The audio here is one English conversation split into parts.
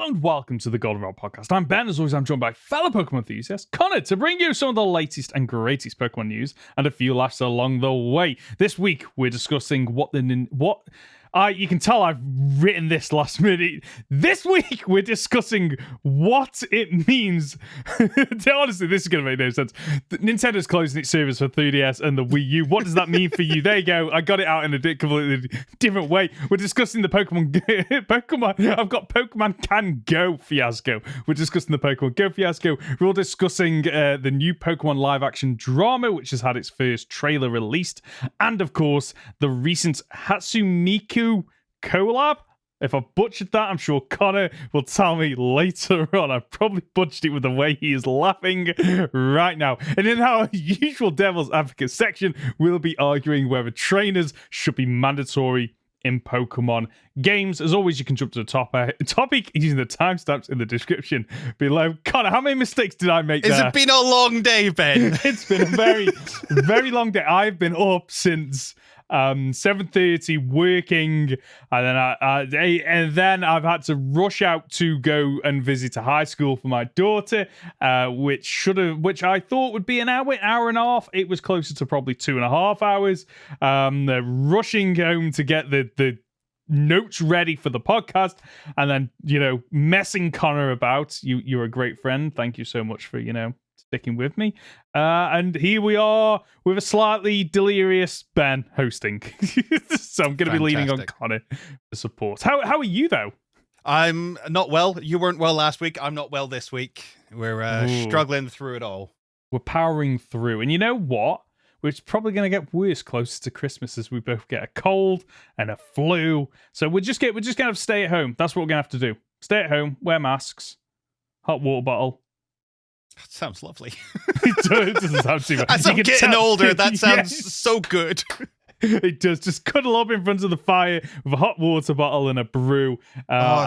Hello and welcome to the Goldenrod Podcast. I'm Ben. As always, I'm joined by fellow Pokemon enthusiast Conor to bring you some of the latest and greatest Pokemon news and a few laughs along the way. This week, we're discussing you can tell I've written this last minute. This week, we're discussing what it means. Honestly, this is going to make no sense. Nintendo's closing its servers for 3DS and the Wii U. What does that mean for you? There you go. I got it out in a completely different way. We're discussing the Pokemon. I've got Pokemon Can Go Fiasco. We're discussing the Pokemon Go Fiasco. We're all discussing the new Pokemon live action drama, which has had its first trailer released. And of course, the recent Hatsune Miku collab. If I butchered that, I'm sure Conor will tell me later on. I probably butchered it with the way he is laughing right now. And in our usual Devil's Advocate section, we'll be arguing whether trainers should be mandatory in Pokemon games. As always, you can jump to the topic using the timestamps in the description below. Conor, how many mistakes did I make there? Has it been a long day, Ben? It's been a very, very long day. I've been up since 7:30 working, and then I've had to rush out to go and visit a high school for my daughter, which I thought would be an hour and a half. It was closer to probably 2.5 hours. Rushing home to get the notes ready for the podcast, and then messing Conor about. You're a great friend. Thank you so much for sticking with me. And here we are with a slightly delirious Ben hosting. So I'm going to be leaning on Conor for support. How are you, though? I'm not well. You weren't well last week. I'm not well this week. We're struggling through it all. We're powering through. And you know what? It's probably going to get worse closer to Christmas as we both get a cold and a flu. So we're just going to have to stay at home. That's what we're going to have to do. Stay at home, wear masks, hot water bottle. That sounds lovely. It doesn't sound too bad. As I'm getting older, that sounds so good. It does. Just cuddle up in front of the fire with a hot water bottle and a brew.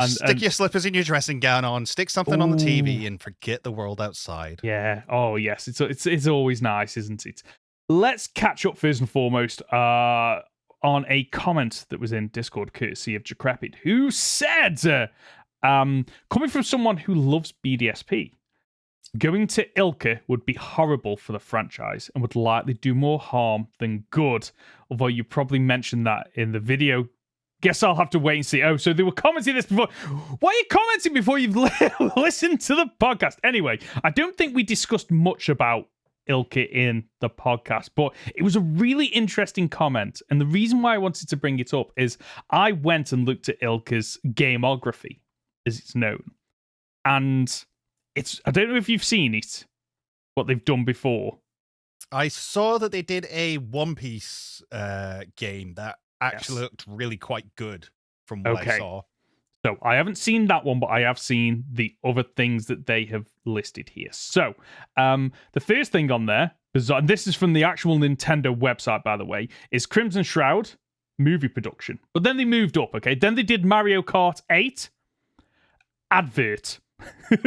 Stick your slippers in your dressing gown on, stick something on the TV, and forget the world outside. Yeah. Oh, yes. It's always nice, isn't it? Let's catch up first and foremost on a comment that was in Discord, courtesy of Decrepit, who said, coming from someone who loves BDSP, going to ILCA would be horrible for the franchise and would likely do more harm than good. Although you probably mentioned that in the video. Guess I'll have to wait and see. Oh, so they were commenting this before. Why are you commenting before you've listened to the podcast? Anyway, I don't think we discussed much about ILCA in the podcast, but it was a really interesting comment. And the reason why I wanted to bring it up is I went and looked at ILCA's gameography, as it's known. And I don't know if you've seen it, what they've done before. I saw that they did a One Piece game that actually looked really quite good from what I saw. So I haven't seen that one, but I have seen the other things that they have listed here. So the first thing on there, and this is from the actual Nintendo website, by the way, is Crimson Shroud movie production. But then they moved up, okay? Then they did Mario Kart 8 advert.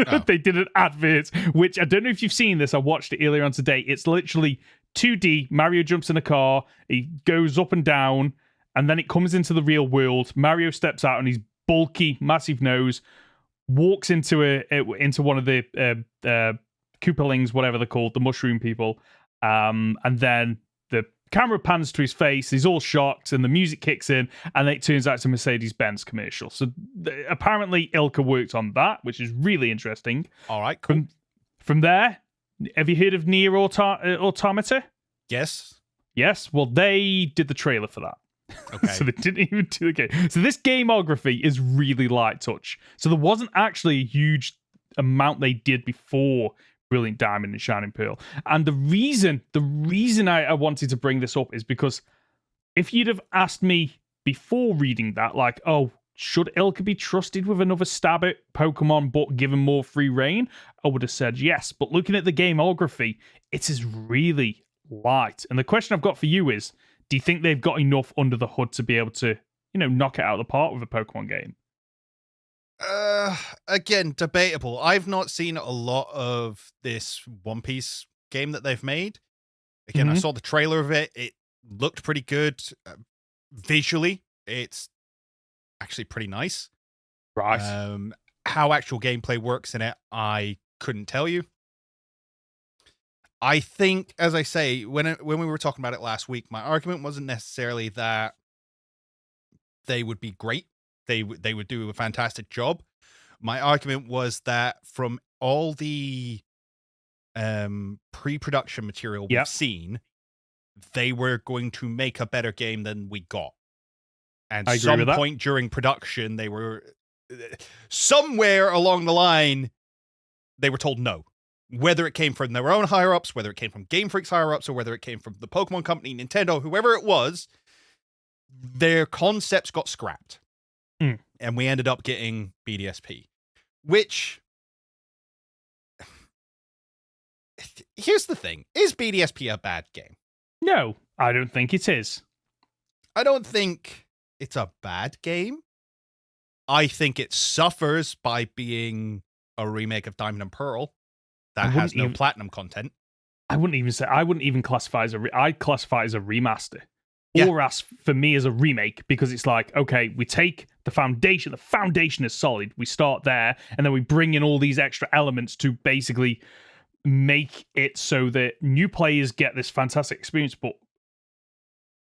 Oh. They did an advert, which I don't know if you've seen this. I watched it earlier on today. It's literally 2D. Mario jumps in a car. He goes up and down, and then it comes into the real world. Mario steps out on his bulky, massive nose, walks into one of the Koopalings, whatever they're called, the mushroom people, and then the camera pans to his face. He's all shocked, and the music kicks in, and it turns out it's a Mercedes-Benz commercial. So apparently, ILCA worked on that, which is really interesting. All right, cool. From there, have you heard of Nier Automata? Yes. Yes. Well, they did the trailer for that. Okay. So they didn't even do the game. So this gameography is really light touch. So there wasn't actually a huge amount they did before Brilliant Diamond and Shining Pearl. And the reason I wanted to bring this up is because if you'd have asked me before reading that, like, oh, should ILCA be trusted with another stab at Pokemon but given more free reign? I would have said yes. But looking at the gameography, it is really light. And the question I've got for you is, do you think they've got enough under the hood to be able to, knock it out of the park with a Pokemon game? Again, debatable. I've not seen a lot of this One Piece game that they've made. Again, I saw the trailer of it. It looked pretty good. Visually, it's actually pretty nice. Right. how actual gameplay works in it, I couldn't tell you. I think, as I say, when we were talking about it last week, my argument wasn't necessarily that they would be great. They would do a fantastic job. My argument was that from all the pre-production material we've seen, they were going to make a better game than we got. And some point during production, they were somewhere along the line, they were told no. Whether it came from their own higher-ups, whether it came from Game Freak's higher-ups, or whether it came from the Pokemon Company, Nintendo, whoever it was, their concepts got scrapped. And we ended up getting BDSP. Which... Here's the thing. Is BDSP a bad game? No, I don't think it is. I don't think it's a bad game. I think it suffers by being a remake of Diamond and Pearl that has no platinum content. I wouldn't even classify as I'd classify it as a remaster. Yeah. Or as for me as a remake, because it's like, okay, we take the foundation is solid, we start there, and then we bring in all these extra elements to basically make it so that new players get this fantastic experience, but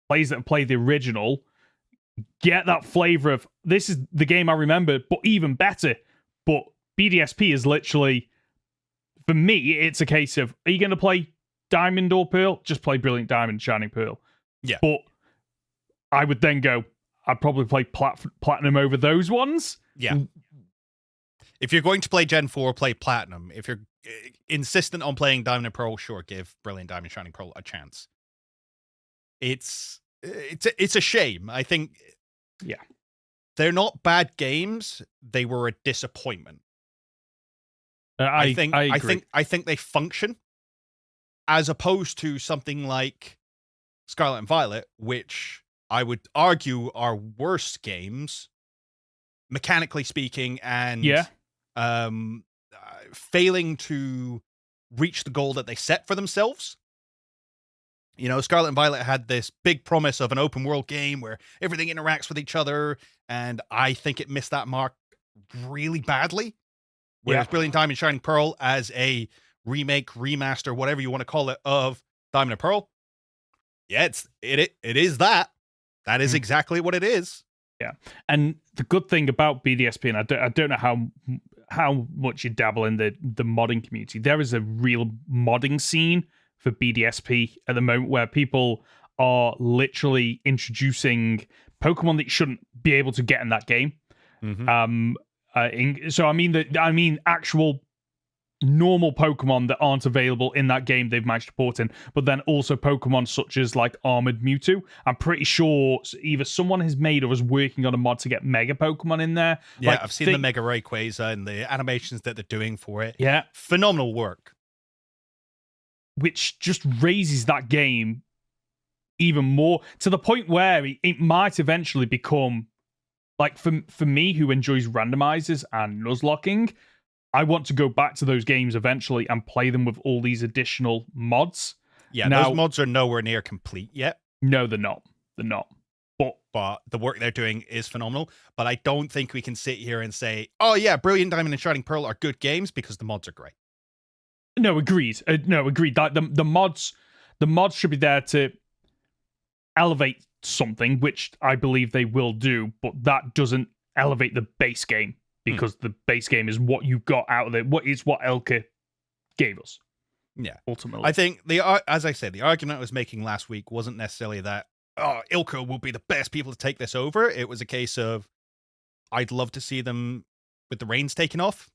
players that have played the original get that flavor of, this is the game I remember, but even better. But BDSP is literally, for me, it's a case of, are you going to play Diamond or Pearl? Just play Brilliant Diamond, Shining Pearl. Yeah. But I would then go, I'd probably play Platinum over those ones. Yeah. If you're going to play Gen 4, play Platinum. If you're insistent on playing Diamond and Pearl, sure, give Brilliant Diamond, Shining Pearl a chance. It's a shame. I think they're not bad games. They were a disappointment. I think they function, as opposed to something like Scarlet and Violet, which I would argue are worse games, mechanically speaking, and failing to reach the goal that they set for themselves. You know, Scarlet and Violet had this big promise of an open world game where everything interacts with each other, and I think it missed that mark really badly. Whereas Brilliant Diamond, Shining Pearl, as a remake, remaster, whatever you want to call it, of Diamond and Pearl, it is that. That is exactly what it is. Yeah, and the good thing about BDSP, and I don't know how much you dabble in the modding community, there is a real modding scene for BDSP at the moment where people are literally introducing Pokemon that you shouldn't be able to get in that game. So I mean actual normal Pokemon that aren't available in that game they've managed to port in, but then also Pokemon such as like Armored Mewtwo. I'm pretty sure either someone has made or is working on a mod to get Mega Pokemon in there. Yeah, like, I've seen the Mega Rayquaza and the animations that they're doing for it. Yeah. Phenomenal work. Which just raises that game even more to the point where it might eventually become, like, for me who enjoys randomizers and nuzlocking, I want to go back to those games eventually and play them with all these additional mods. Yeah, now, those mods are nowhere near complete yet. No, they're not. They're not. But the work they're doing is phenomenal. But I don't think we can sit here and say, oh yeah, Brilliant Diamond and Shining Pearl are good games, because the mods are great. No, agreed. Agreed. That the mods should be there to elevate something, which I believe they will do, but that doesn't elevate the base game, because the base game is what you got out of it. What ILCA gave us. Yeah, ultimately. I think as I said, the argument I was making last week wasn't necessarily that ILCA will be the best people to take this over. It was a case of, I'd love to see them with the reins taken off.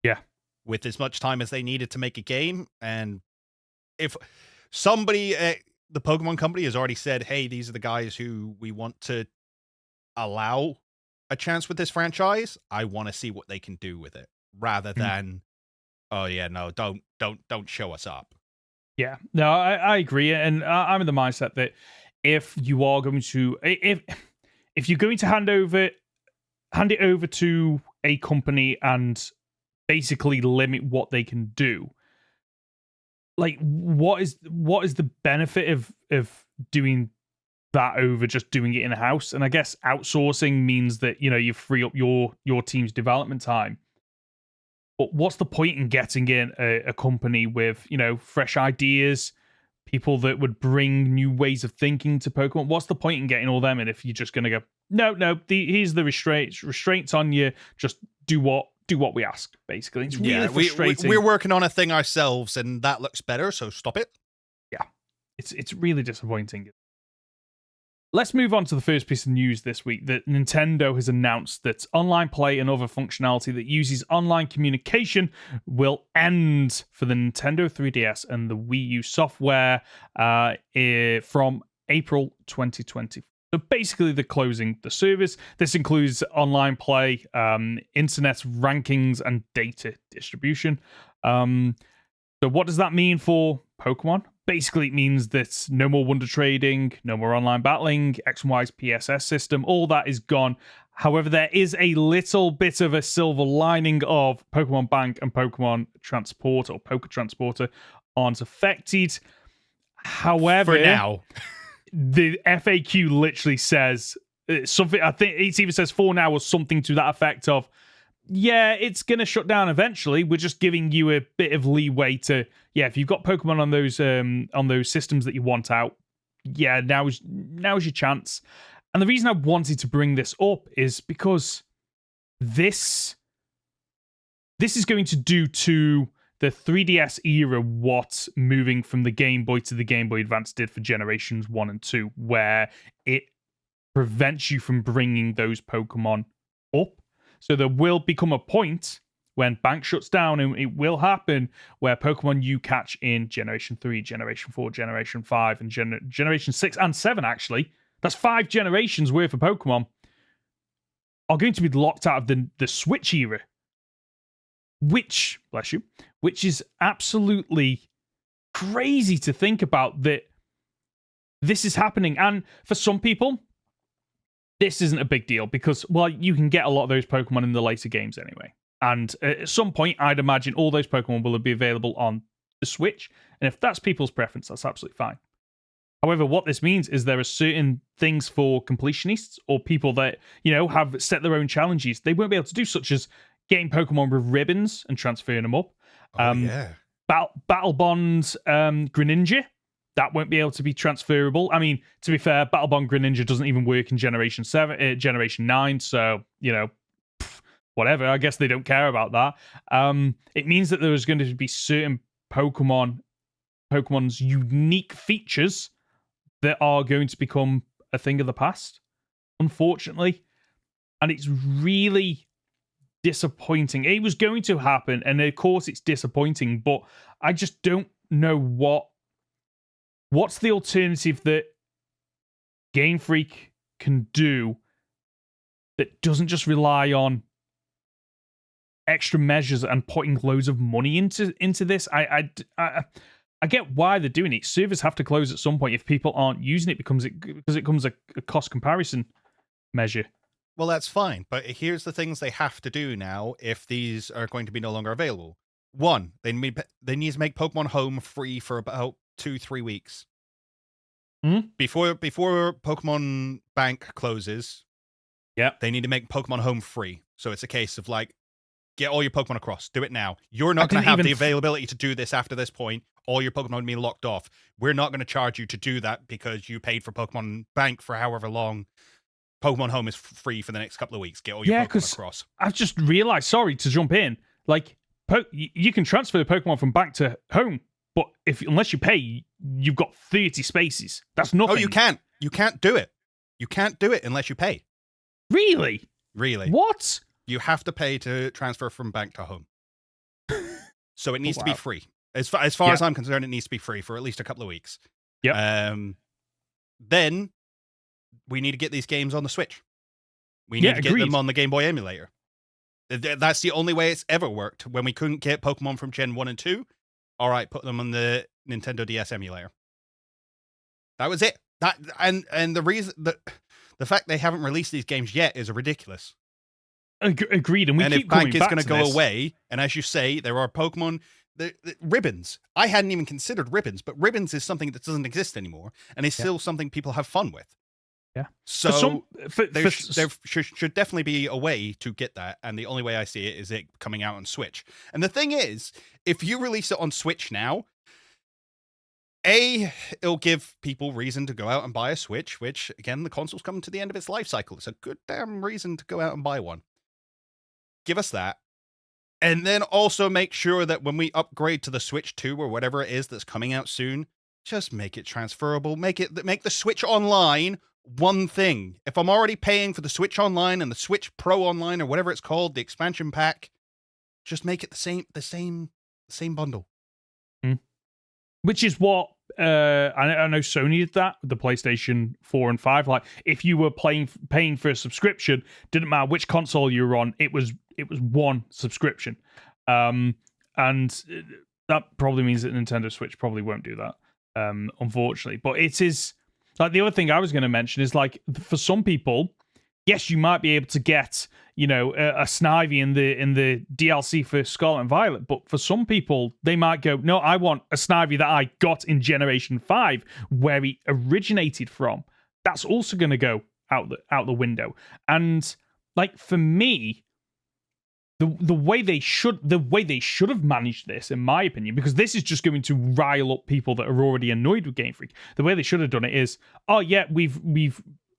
Yeah. With as much time as they needed to make a game. And if somebody at the Pokemon Company has already said, hey, these are the guys who we want to allow a chance with this franchise, I want to see what they can do with it, rather than, oh yeah, no, don't show us up. Yeah, no, I agree. And I'm in the mindset that if you are going to, if you're going to hand it over to a company and basically limit what they can do, like what is the benefit of doing that over just doing it in house? And I guess outsourcing means that, you know, you free up your team's development time. But what's the point in getting in a company with, fresh ideas, people that would bring new ways of thinking to Pokemon? What's the point in getting all them in if you're just going to go, no, here's the restraints on you. Just do what we ask, basically. It's really frustrating. We're working on a thing ourselves, and that looks better, so stop it. Yeah, it's really disappointing. Let's move on to the first piece of news this week, that Nintendo has announced that online play and other functionality that uses online communication will end for the Nintendo 3DS and the Wii U software from April 2020. So basically, they're closing the service. This includes online play, internet rankings, and data distribution. So what does that mean for Pokemon? Basically, it means that no more Wonder Trading, no more online battling, X and Y's PSS system, all that is gone. However, there is a little bit of a silver lining of Pokemon Bank and Pokemon Transporter, or Poké Transporter, aren't affected. However, for now, the FAQ literally says something. I think it either says for now or something to that effect of, yeah, it's going to shut down eventually. We're just giving you a bit of leeway to, if you've got Pokemon on those systems that you want out, now's your chance. And the reason I wanted to bring this up is because this is going to do to the 3DS era what moving from the Game Boy to the Game Boy Advance did for generations 1 and 2, where it prevents you from bringing those Pokemon up. So there will become a point when Bank shuts down, and it will happen, where Pokemon you catch in Generation 3, Generation 4, Generation 5, and Generation 6 and 7, actually. That's 5 generations worth of Pokemon are going to be locked out of the Switch era. Which, bless you, which is absolutely crazy to think about that this is happening. And for some people, this isn't a big deal because, you can get a lot of those Pokemon in the later games anyway. And at some point, I'd imagine all those Pokemon will be available on the Switch. And if that's people's preference, that's absolutely fine. However, what this means is there are certain things for completionists or people that, have set their own challenges they won't be able to do, such as getting Pokemon with ribbons and transferring them up. Battle Bond Greninja, that won't be able to be transferable. I mean, to be fair, Battle Bond Greninja doesn't even work in Generation 9, so, whatever. I guess they don't care about that. It means that there's going to be certain Pokemon's unique features that are going to become a thing of the past, unfortunately. And it's really disappointing. It was going to happen, and of course it's disappointing, but I just don't know what's the alternative that Game Freak can do that doesn't just rely on extra measures and putting loads of money into this. I get why they're doing it. Servers have to close at some point if people aren't using it because it becomes a cost comparison measure. Well, that's fine, but here's the things they have to do now if these are going to be no longer available. One, they need to make Pokemon Home free for about 2-3 weeks. Before Pokemon Bank closes, they need to make Pokemon Home free. So it's a case of get all your Pokemon across. Do it now. You're not going to have the availability to do this after this point. All your Pokemon being locked off. We're not going to charge you to do that because you paid for Pokemon Bank for however long. Pokemon Home is free for the next couple of weeks. Get all your Pokemon across. I've just realized, sorry to jump in, you can transfer the Pokemon from Bank to Home, but unless you pay, you've got 30 spaces. That's nothing. Oh, you can't. You can't do it. You can't do it unless you pay. Really? Really. What? You have to pay to transfer from Bank to Home. So it needs to be free. As far as I'm concerned, it needs to be free for at least a couple of weeks. Yeah. Then we need to get these games on the Switch. We need to get them on the Game Boy emulator. That's the only way it's ever worked. When we couldn't get Pokemon from Gen 1 and 2, all right, put them on the Nintendo DS emulator. That was it. And the reason that the fact they haven't released these games yet is ridiculous. Agreed. And if Bank is going to go away, and as you say, there are Pokemon the ribbons. I hadn't even considered ribbons, but ribbons is something that doesn't exist anymore, and it's still something people have fun with. Yeah. So there should definitely be a way to get that, and the only way I see it is it coming out on Switch. And the thing is, if you release it on Switch now, it'll give people reason to go out and buy a Switch, which, again, the console's coming to the end of its life cycle. It's a good damn reason to go out and buy one. Give us that. And then also make sure that when we upgrade to the Switch 2 or whatever it is that's coming out soon, just make it transferable. Make the Switch Online one thing. If I'm already paying for the Switch Online and the Switch Pro Online or whatever it's called, the expansion pack, just make it the same bundle. Which is what I know Sony did that with the PlayStation 4 and 5. Like, if you were paying for a subscription, didn't matter which console you were on, it was one subscription. And that probably means that Nintendo Switch probably won't do that, unfortunately. But it is like, the other thing I was going to mention is, like, for some people, yes, you might be able to get, a Snivy in the DLC for Scarlet and Violet, but for some people, they might go, no, I want a Snivy that I got in Generation 5, where he originated from. That's also going to go out the window. And, like, for me, the way they should have managed this, in my opinion, because this is just going to rile up people that are already annoyed with Game Freak. The way they should have done it is, oh yeah,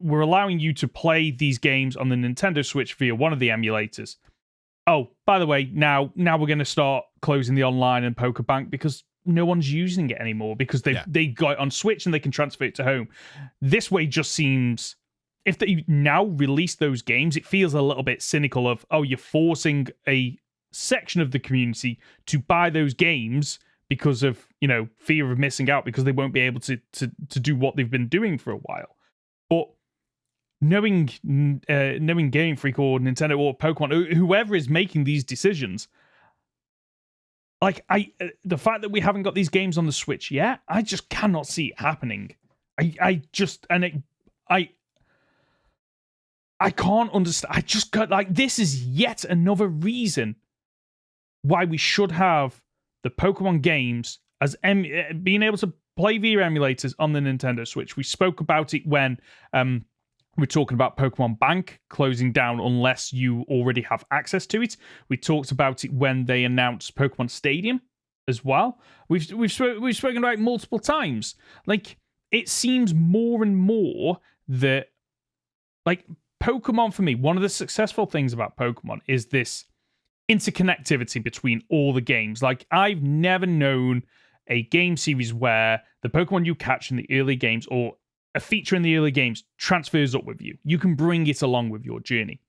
we're allowing you to play these games on the Nintendo Switch via one of the emulators. Oh, by the way, now we're going to start closing the online and Pokebank because no one's using it anymore because they got it on Switch and they can transfer it to home. This way just seems, if they now release those games, it feels a little bit cynical of, oh, you're forcing a section of the community to buy those games because of, fear of missing out because they won't be able to do what they've been doing for a while. But knowing Game Freak or Nintendo or Pokemon, whoever is making these decisions, like, the fact that we haven't got these games on the Switch yet, I just cannot see it happening. I can't understand. I just got, like, this is yet another reason why we should have the Pokemon games as being able to play via emulators on the Nintendo Switch. We spoke about it when we're talking about Pokemon Bank closing down unless you already have access to it. We talked about it when they announced Pokemon Stadium as well. We've spoken about it multiple times. Like, it seems more and more that, like, Pokemon, for me, one of the successful things about Pokemon is this interconnectivity between all the games. Like, I've never known a game series where the Pokemon you catch in the early games or a feature in the early games transfers up with you. You can bring it along with your journey.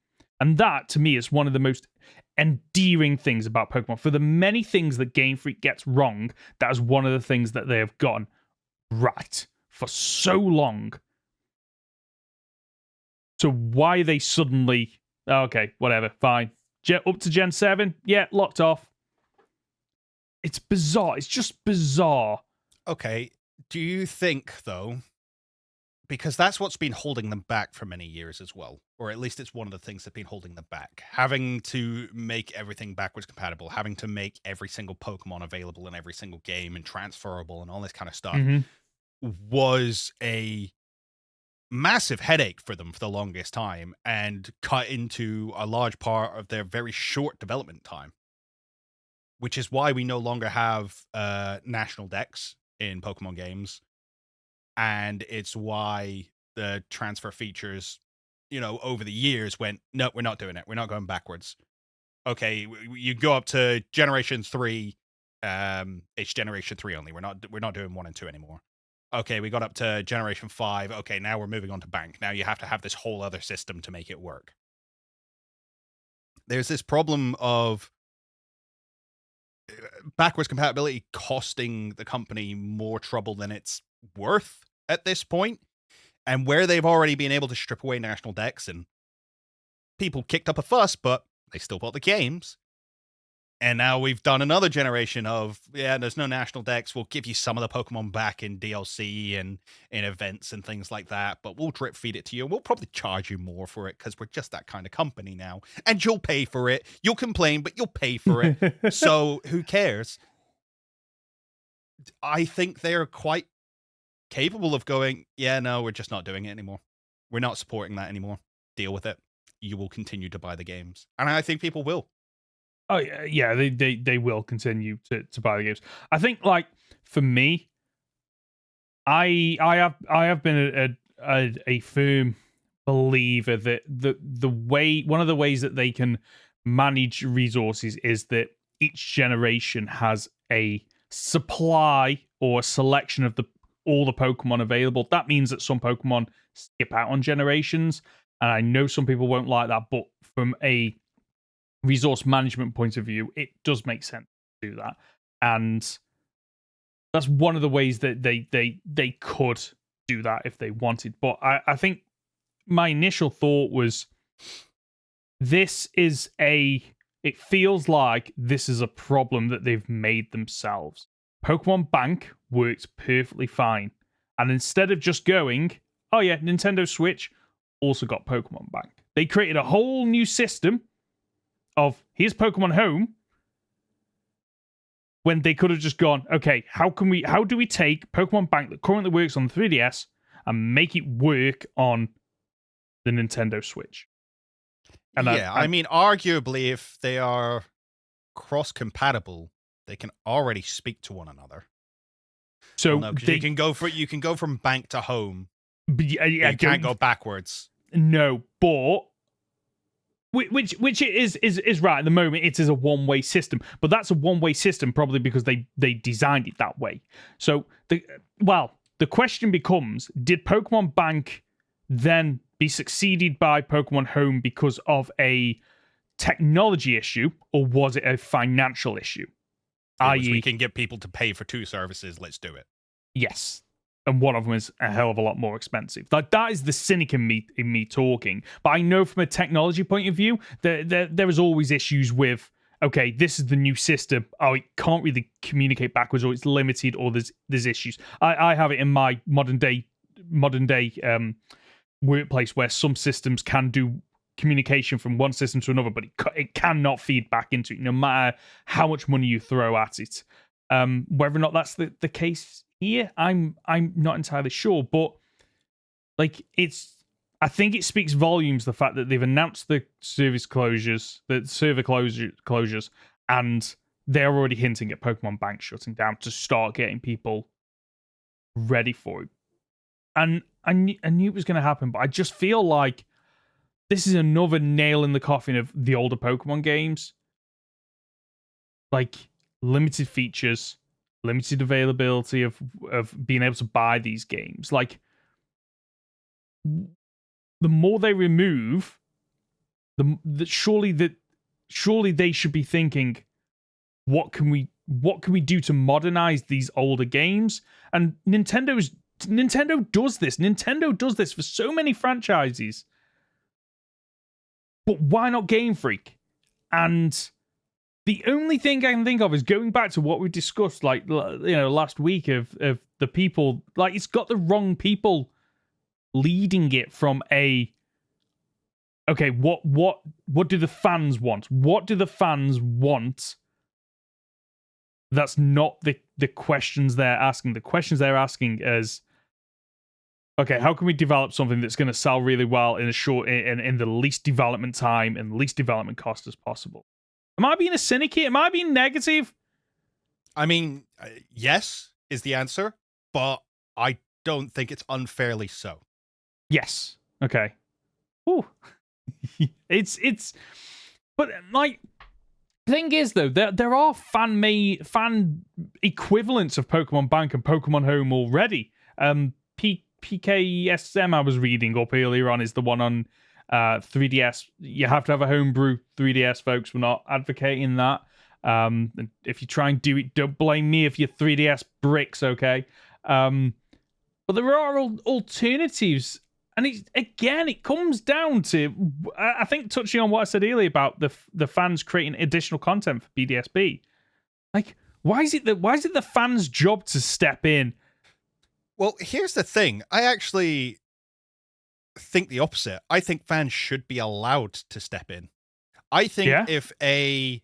And that, to me, is one of the most endearing things about Pokemon. For the many things that Game Freak gets wrong, that is one of the things that they have gotten right for so long. So why are they suddenly, okay, whatever, fine. Up to Gen 7, yeah, locked off. It's bizarre. It's just bizarre. Okay, do you think, though, because that's what's been holding them back for many years as well, or at least it's one of the things that's been holding them back, having to make everything backwards compatible, having to make every single Pokemon available in every single game and transferable and all this kind of stuff, was a massive headache for them for the longest time and cut into a large part of their very short development time, which is why we no longer have national decks in Pokemon games. And it's why the transfer features, over the years went, no, we're not doing it. We're not going backwards. Okay, you go up to Generation 3, it's Generation 3 only. We're not doing 1 and 2 anymore. Okay, we got up to Generation 5. Okay, now we're moving on to Bank. Now you have to have this whole other system to make it work. There's this problem of backwards compatibility costing the company more trouble than it's worth at this point, and where they've already been able to strip away national decks and people kicked up a fuss, but they still bought the games. And now we've done another generation of, there's no national decks. We'll give you some of the Pokemon back in DLC and in events and things like that, but we'll drip feed it to you. And we'll probably charge you more for it because we're just that kind of company now. And you'll pay for it. You'll complain, but you'll pay for it. So who cares? I think they're quite capable of going, no, we're just not doing it anymore. we're not supporting that anymore. Deal with it. You will continue to buy the games. And I think people will. Oh yeah, they will continue to buy the games. I think, like, for me, I have been a firm believer that the way, one of the ways that they can manage resources is that each generation has a supply or a selection of all the Pokemon available. That means that some Pokemon skip out on generations, and I know some people won't like that, but from a resource management point of view, it does make sense to do that. And that's one of the ways that they could do that if they wanted. But I think my initial thought was, it feels like this is a problem that they've made themselves. Pokemon Bank works perfectly fine. And instead of just going, oh yeah, Nintendo Switch also got Pokemon Bank, they created a whole new system of, here's Pokemon Home, when they could have just gone, okay, how do we take Pokemon Bank that currently works on the 3DS and make it work on the Nintendo Switch? And I mean, arguably, if they are cross-compatible, they can already speak to one another. So well, no, you can go from bank to home. But you can't go backwards. No, but which it is right at the moment. It is a one-way system, but that's a one-way system probably because they designed it that way. So the question becomes: did Pokemon Bank then be succeeded by Pokemon Home because of a technology issue, or was it a financial issue? We can get people to pay for two services. Let's do it. Yes. And one of them is a hell of a lot more expensive. That is the cynic in me talking. But I know from a technology point of view, there is always issues with, okay, this is the new system. Oh, it can't really communicate backwards, or it's limited, or there's issues. I have it in my modern day workplace where some systems can do communication from one system to another, but it cannot feed back into it, no matter how much money you throw at it. Whether or not that's the case here, I'm not entirely sure, but like, I think it speaks volumes, the fact that they've announced the server closures, and they're already hinting at Pokemon Bank shutting down to start getting people ready for it. And I knew it was going to happen, but I just feel like this is another nail in the coffin of the older Pokemon games. Like, limited features, limited availability of being able to buy these games. Like, the more they remove, surely they should be thinking, what can we do to modernize these older games? And Nintendo does this. Nintendo does this for so many franchises. But why not Game Freak? And the only thing I can think of is going back to what we discussed, like, last week of the people. Like, it's got the wrong people leading it from a, okay, what do the fans want? What do the fans want? That's not the questions they're asking. The questions they're asking is, okay, how can we develop something that's going to sell really well in the least development time and least development cost as possible? Am I being a cynic here? Am I being negative? I mean, yes is the answer, but I don't think it's unfairly so. Yes. Okay. Ooh. But like, thing is though, there are fan equivalents of Pokemon Bank and Pokemon Home already. PKSM I was reading up earlier on is the one on 3DS. You have to have a homebrew 3DS, folks. We're not advocating that. And if you try and do it, don't blame me if your 3DS bricks, okay? But there are alternatives. And it comes down to, I think, touching on what I said earlier about the fans creating additional content for BDSP. Like, why is it the fans' job to step in? Well, here's the thing. I actually think the opposite. I think fans should be allowed to step in. I think if a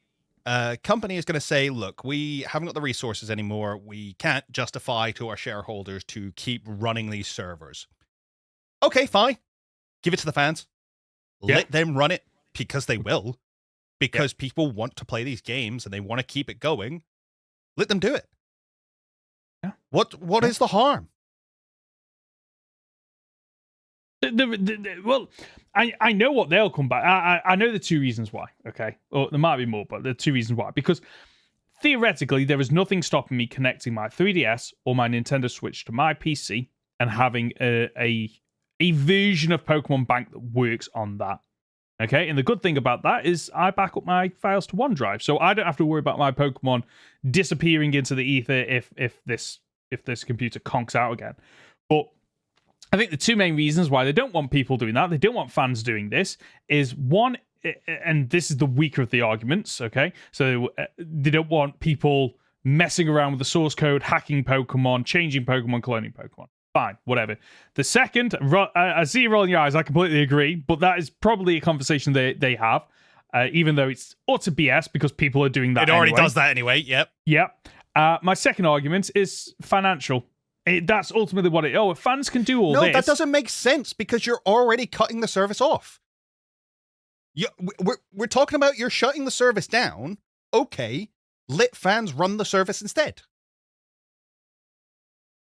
company is going to say, look, we haven't got the resources anymore, we can't justify to our shareholders to keep running these servers. Okay, fine. Give it to the fans. Yeah. Let them run it, because they will. Because people want to play these games and they want to keep it going. Let them do it. Yeah. What is the harm? Well, I know what they'll come back. I know the two reasons why. Okay, or there might be more, but the two reasons why. Because theoretically, there is nothing stopping me connecting my 3DS or my Nintendo Switch to my PC and having a version of Pokemon Bank that works on that. Okay, and the good thing about that is I back up my files to OneDrive, so I don't have to worry about my Pokemon disappearing into the ether if this computer conks out again. But I think the two main reasons why they don't want people doing that, they don't want fans doing this, is one, and this is the weaker of the arguments, okay? So they don't want people messing around with the source code, hacking Pokemon, changing Pokemon, cloning Pokemon. Fine, whatever. The second, I see you rolling your eyes, I completely agree, but that is probably a conversation they have, even though it's utter BS because people are doing that. It already anyway. does that anyway, yep. Yep. My second argument is financial. That's ultimately what if fans can do all this... No, that doesn't make sense because you're already cutting the service off. We're talking about you're shutting the service down. Okay, let fans run the service instead.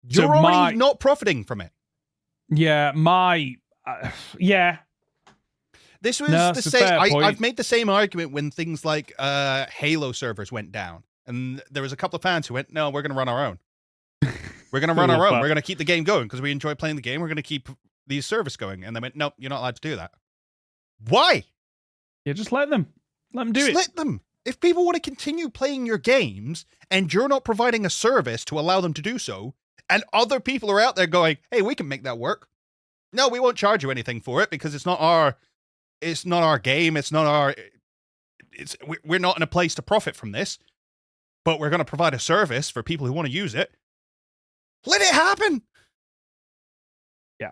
You're already not profiting from it. Yeah, yeah. This was the same. I've made the same argument when things like Halo servers went down, and there was a couple of fans who went, "No, we're going to run our own. We're going to run our own. We're going to keep the game going because we enjoy playing the game. We're going to keep the service going." And they went, "Nope, you're not allowed to do that." Why? Yeah, just let them do it. Let them. If people want to continue playing your games and you're not providing a service to allow them to do so, and other people are out there going, "Hey, we can make that work. No, we won't charge you anything for it because it's not our game. We're not in a place to profit from this, but we're going to provide a service for people who want to use it." Let it happen. Yeah.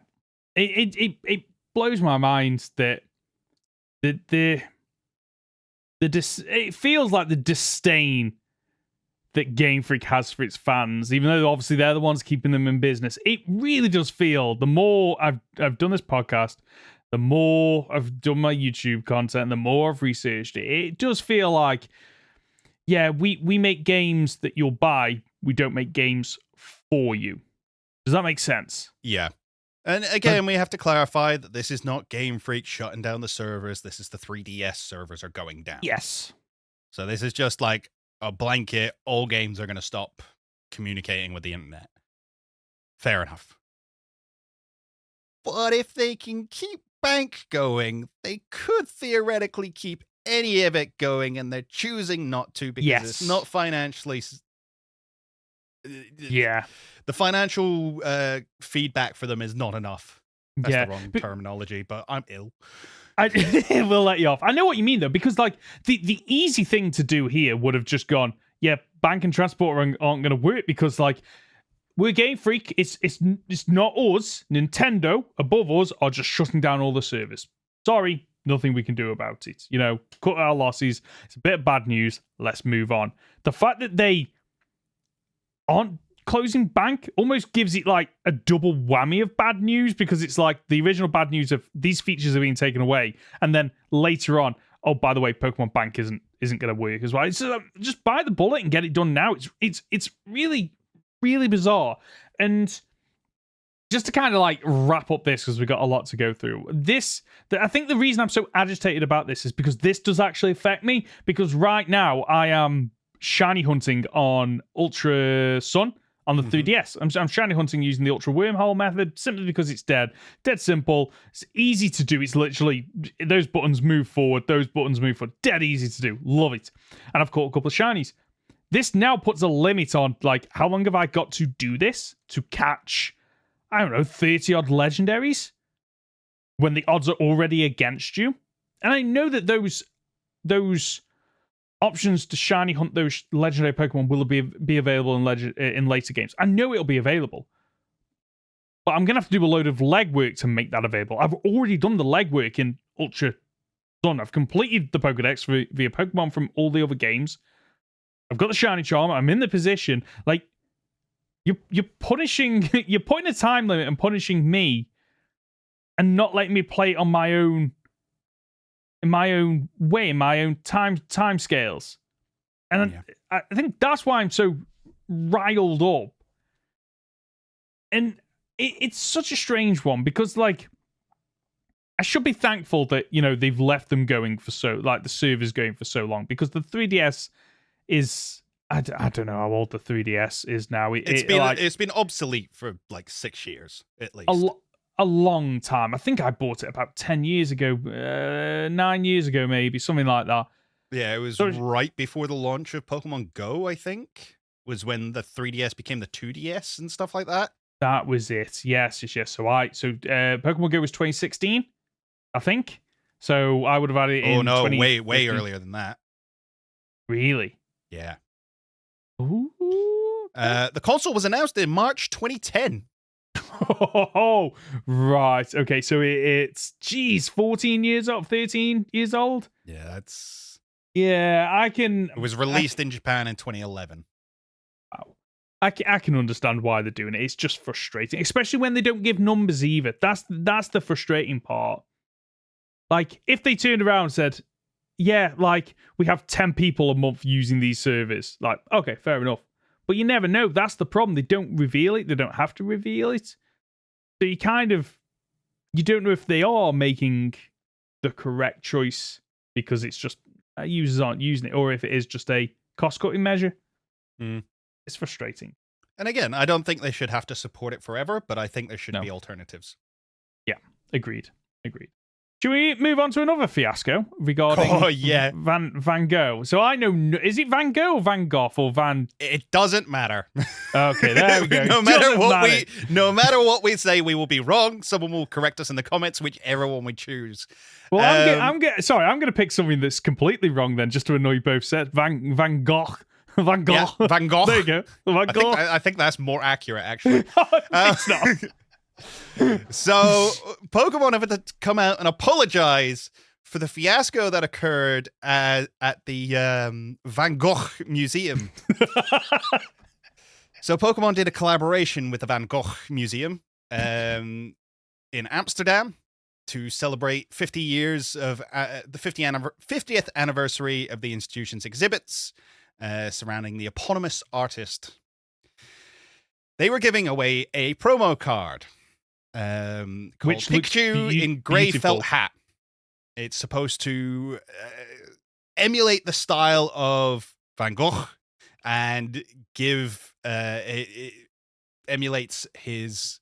It blows my mind that it feels like the disdain that Game Freak has for its fans, even though obviously they're the ones keeping them in business. It really does feel, the more I've done this podcast, the more I've done my YouTube content, the more I've researched it, it does feel like, yeah, we make games that you'll buy. We don't make games for you. Does that make sense? Yeah. And again, we have to clarify that this is not Game Freak shutting down the servers. This is the 3DS servers are going down. Yes. So this is just like a blanket. All games are going to stop communicating with the internet. Fair enough. But if they can keep Bank going, they could theoretically keep any of it going, and they're choosing not to because it's not financially... Yeah. The financial feedback for them is not enough. That's the wrong terminology, but I'm ill. We'll let you off. I know what you mean, though, because like the easy thing to do here would have just gone, yeah, Bank and Transport aren't going to work because like we're Game Freak. It's not us. Nintendo above us are just shutting down all the service. Sorry, nothing we can do about it. You know, cut our losses. It's a bit of bad news. Let's move on. The fact that they aren't closing Bank almost gives it like a double whammy of bad news, because it's like the original bad news of these features are being taken away, and then later on, oh, by the way, Pokemon Bank isn't going to work as well. It's just bite the bullet and get it done now. It's really, really bizarre. And just to kind of like wrap up this, because we've got a lot to go through. I think the reason I'm so agitated about this is because this does actually affect me, because right now I am shiny hunting on Ultra Sun on the 3DS. I'm shiny hunting using the Ultra Wormhole method simply because it's dead simple. It's easy to do. It's literally those buttons move forward, dead easy to do. Love it. And I've caught a couple of shinies. This now puts a limit on like how long have I got to do this to catch, I don't know, 30 odd legendaries when the odds are already against you. And I know that those options to shiny hunt those legendary Pokemon will be available in later games. I know it'll be available, but I'm going to have to do a load of legwork to make that available. I've already done the legwork in Ultra Sun. I've completed the Pokedex via Pokemon from all the other games. I've got the shiny charm. I'm in the position. Like, you're punishing, you're putting a time limit and punishing me, and not letting me play it on my own, in my own way, in my own time scales. And I think that's why I'm so riled up. And it's such a strange one because, like, I should be thankful that, you know, they've left them going for the servers going for so long, because the 3DS is, I don't know how old the 3DS is now. It's been obsolete for like 6 years at least. A long time. I think I bought it about 10 years ago, 9 years ago, maybe, something like that. Yeah, it was right before the launch of Pokemon Go, I think, was when the 3DS became the 2DS and stuff like that. That was it. Yes. So Pokemon Go was 2016, I think. So I would have had it in. Oh no, way earlier than that. Really? Yeah. Ooh. The console was announced in March 2010. Oh, right. Okay, so it's 13 years old. Yeah, that's. Yeah, I can. It was released in Japan in 2011. Wow. I can understand why they're doing it. It's just frustrating, especially when they don't give numbers either. That's the frustrating part. Like, if they turned around and said, yeah, like, we have 10 people a month using these servers, like, okay, fair enough. But you never know. That's the problem. They don't reveal it. They don't have to reveal it. So you don't know if they are making the correct choice because it's just users aren't using it, or if it is just a cost-cutting measure. It's frustrating. And again, I don't think they should have to support it forever, but I think there should be alternatives. Yeah, agreed. Should we move on to another fiasco regarding Van Gogh? So I know, is it Van Gogh or Van Gogh or Van? It doesn't matter. Okay, there we go. no matter what we say, we will be wrong. Someone will correct us in the comments, whichever one we choose. Well, I'm going to pick something that's completely wrong then, just to annoy both sets. Van Gogh. Van Gogh. Yeah, Van Gogh. There you go. Van Gogh. I think that's more accurate, actually. It's not. So, Pokemon have to come out and apologize for the fiasco that occurred at the Van Gogh Museum. So, Pokemon did a collaboration with the Van Gogh Museum in Amsterdam to celebrate 50 years of the 50th anniversary of the institution's exhibits surrounding the eponymous artist. They were giving away a promo card called Pikachu in grey felt hat. It's supposed to emulate the style of Van Gogh and it emulates his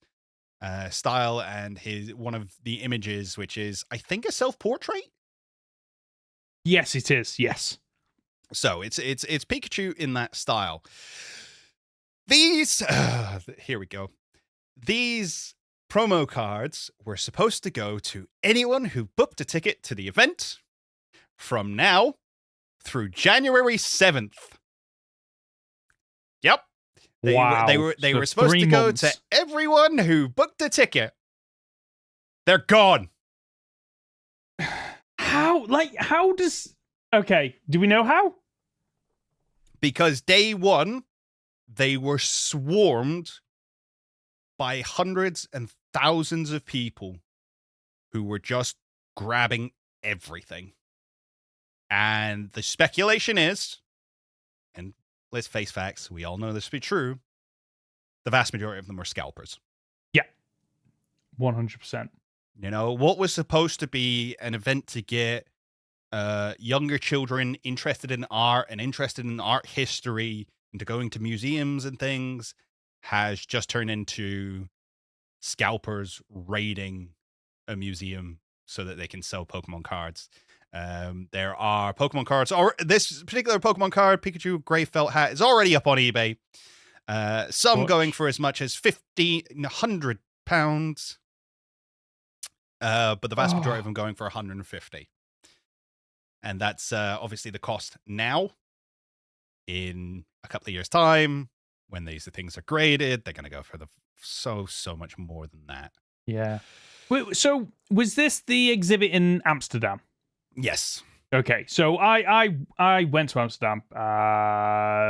style and his one of the images, which is, I think, a self-portrait. Yes, it is. Yes. So it's Pikachu in that style. These here we go. These promo cards were supposed to go to anyone who booked a ticket to the event from now through January 7th. Yep. They were supposed to go to everyone who booked a ticket. They're gone. How does... Okay, do we know how? Because day one, they were swarmed by hundreds and thousands of people who were just grabbing everything. And the speculation is, and let's face facts, we all know this to be true, the vast majority of them were scalpers. Yeah. 100%. You know, what was supposed to be an event to get younger children interested in art and interested in art history, into going to museums and things, has just turned into scalpers raiding a museum so that they can sell Pokemon cards. There are Pokemon cards, or this particular Pokemon card, Pikachu Grey Felt Hat, is already up on eBay. Some going for as much as £1,500, but the vast majority of them going for $150. And that's obviously the cost now. In a couple of years' time, when these things are graded, they're going to go for so much more than that. Yeah. Wait, so was this the exhibit in Amsterdam? Yes. Okay, so I went to Amsterdam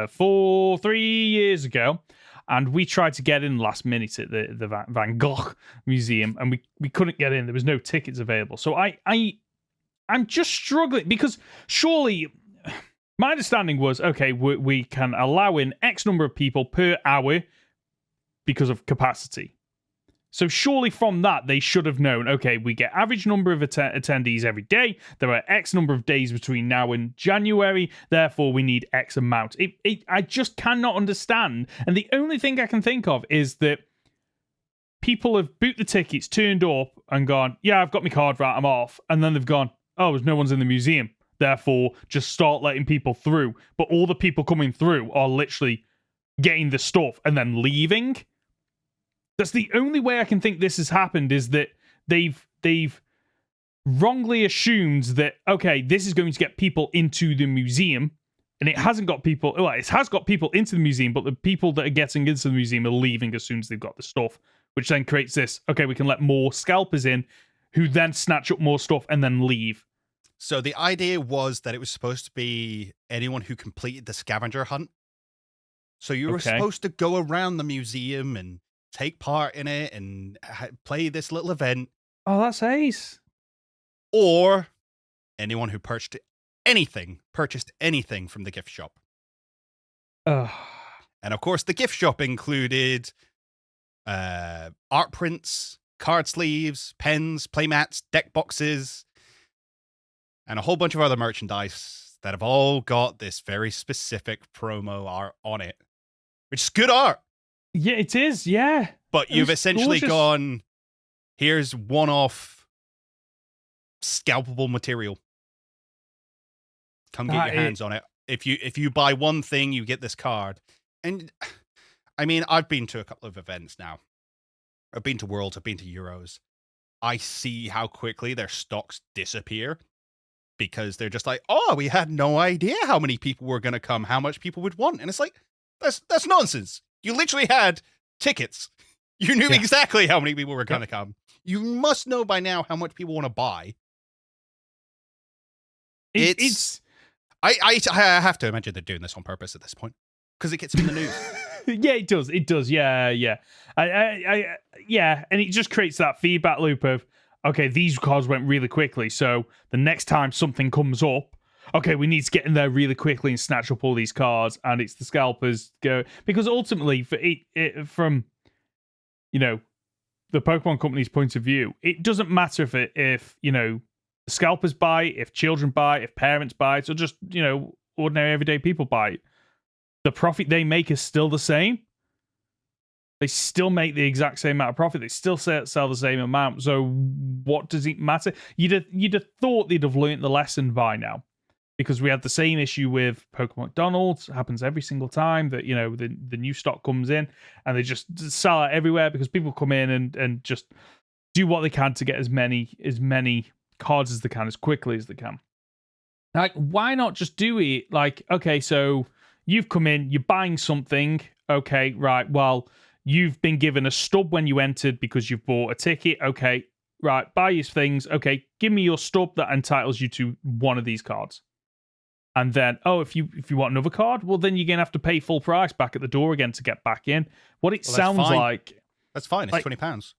3 years ago, And we tried to get in last minute at the Van Gogh Museum, and we couldn't get in. There was no tickets available. So I'm just struggling, because surely my understanding was, okay, we can allow in X number of people per hour because of capacity. So surely from that, they should have known, okay, we get average number of attendees every day. There are X number of days between now and January. Therefore, we need X amount. I just cannot understand. And the only thing I can think of is that people have booked the tickets, turned up and gone, yeah, I've got my card, right, I'm off. And then they've gone, oh, there's no one's in the museum. Therefore, just start letting people through. But all the people coming through are literally getting the stuff and then leaving. That's the only way I can think this has happened, is that they've wrongly assumed that, okay, this is going to get people into the museum, and it hasn't got people. Well, it has got people into the museum, but the people that are getting into the museum are leaving as soon as they've got the stuff, which then creates this, okay, we can let more scalpers in, who then snatch up more stuff and then leave. So the idea was that it was supposed to be anyone who completed the scavenger hunt. So you were supposed to go around the museum and take part in it and play this little event. Oh, that's ace. Or anyone who purchased anything from the gift shop. Ugh. And of course, the gift shop included art prints, card sleeves, pens, playmats, deck boxes, and a whole bunch of other merchandise that have all got this very specific promo art on it, which is good art. Yeah, it is, yeah. But you've essentially gone, here's one-off scalpable material. Come get your hands on it. If you buy one thing, you get this card. And, I mean, I've been to a couple of events now. I've been to Worlds, I've been to Euros. I see how quickly their stocks disappear, because they're just like, oh, we had no idea how many people were going to come, how much people would want. And it's like, that's nonsense. You literally had tickets. You knew exactly how many people were going to come. You must know by now how much people want to buy. I have to imagine they're doing this on purpose at this point, because it gets in the news. Yeah, it does. It does. Yeah. Yeah. And it just creates that feedback loop of, okay, these cards went really quickly. So the next time something comes up, okay, we need to get in there really quickly and snatch up all these cards, and it's the scalpers go, because ultimately, from the Pokemon Company's point of view, it doesn't matter if the scalpers buy it, if children buy it, if parents buy it, or just ordinary everyday people buy it. The profit they make is still the same. They still make the exact same amount of profit. They still sell the same amount. So what does it matter? You'd have thought they'd have learned the lesson by now. Because we had the same issue with Pokemon McDonald's. It happens every single time that, the new stock comes in, and they just sell it everywhere because people come in and just do what they can to get as many cards as they can, as quickly as they can. Like, why not just do it? Like, okay, so you've come in, you're buying something. Okay, right, well, you've been given a stub when you entered because you've bought a ticket. Okay, right, buy your things. Okay, give me your stub that entitles you to one of these cards. And then, if you want another card, well, then you're going to have to pay full price back at the door again to get back in. Sounds like... That's fine. It's £20.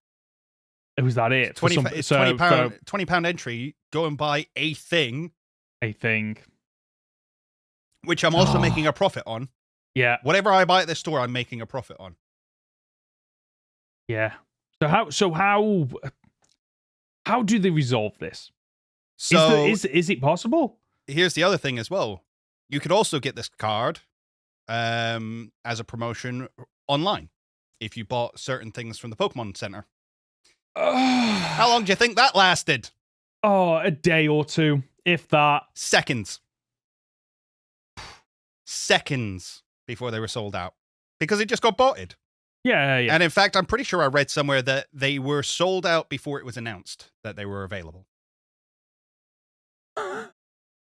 Was that it? It's £20 entry. Go and buy a thing. A thing. Which I'm also making a profit on. Yeah. Whatever I buy at this store, I'm making a profit on. Yeah. So how do they resolve this? So is it possible? Here's the other thing as well. You could also get this card as a promotion online if you bought certain things from the Pokemon Center. How long do you think that lasted? A day or two, if that. Seconds before they were sold out, because it just got botted. Yeah. And in fact, I'm pretty sure I read somewhere that they were sold out before it was announced that they were available.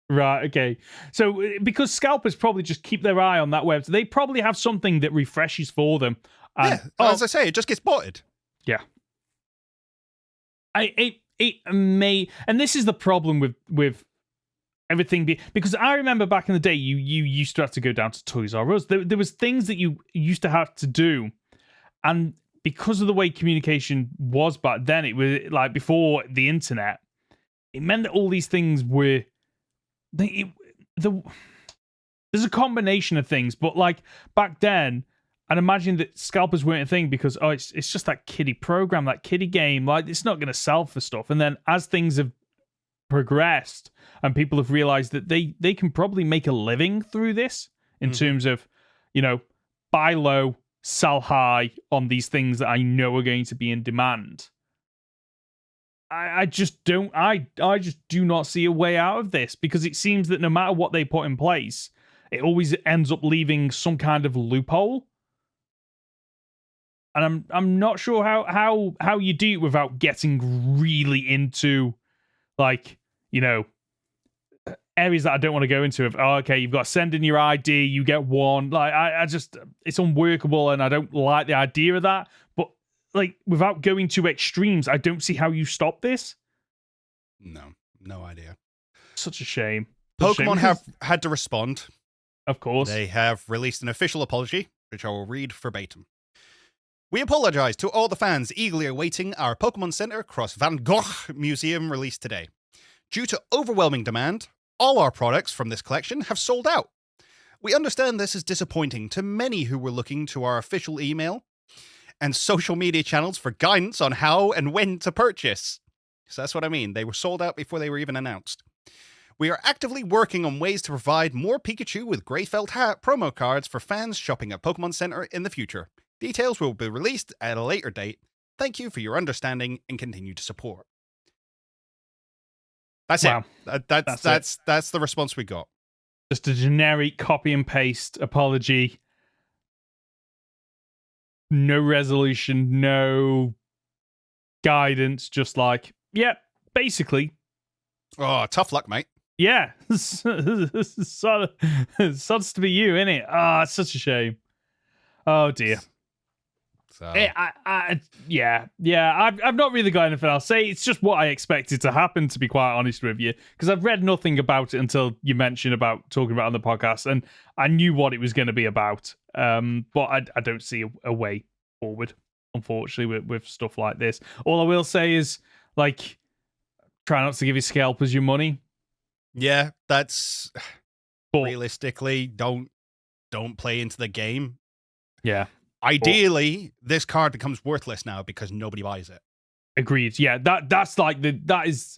Right, okay. So, because scalpers probably just keep their eye on that web, so they probably have something that refreshes for them. As I say, it just gets botted. Yeah. It may, and this is the problem with everything be, because I remember back in the day, you used to have to go down to Toys R Us. There was things that you used to have to do, and because of the way communication was back then, it was like before the internet. It meant that all these things were there's a combination of things, but like back then, I'd imagine that scalpers weren't a thing because it's just that kiddie program, that kiddie game. Like it's not going to sell for stuff. And then as things have progressed and people have realized that they can probably make a living through this in terms of, buy low, sell high on these things that I know are going to be in demand. I just don't. I just do not see a way out of this, because it seems that no matter what they put in place, it always ends up leaving some kind of loophole. And I'm not sure how you do it without getting really into, like, areas that I don't want to go into. Of okay, you've got to send in your ID, you get one. Like I just, it's unworkable, and I don't like the idea of that. But like, without going to extremes, I don't see how you stop this. No idea. Such a shame. Pokemon have had to respond. Of course. They have released an official apology, which I will read verbatim. We apologize to all the fans eagerly awaiting our Pokémon Center Cross Van Gogh Museum release today. Due to overwhelming demand, all our products from this collection have sold out. We understand this is disappointing to many who were looking to our official email and social media channels for guidance on how and when to purchase. So that's what I mean. They were sold out before they were even announced. We are actively working on ways to provide more Pikachu with grey felt hat promo cards for fans shopping at Pokémon Center in the future. Details will be released at a later date. Thank you for your understanding and continued support. That's wow. it. That's the response we got. Just a generic copy and paste apology. No resolution, no guidance. Just like, yeah, basically. Oh, tough luck, mate. Yeah, sucks to be you, innit? It's such a shame. Oh dear. So I've not really got anything else to say. It's just what I expected to happen, to be quite honest with you, because I've read nothing about it until you mentioned about talking about it on the podcast, and I knew what it was going to be about. But I don't see a way forward, unfortunately, with stuff like this. All I will say is, like, try not to give your scalpers your money. Yeah, that's realistically, don't play into the game. Yeah. Ideally, this card becomes worthless now because nobody buys it. Agreed. Yeah, that's like that is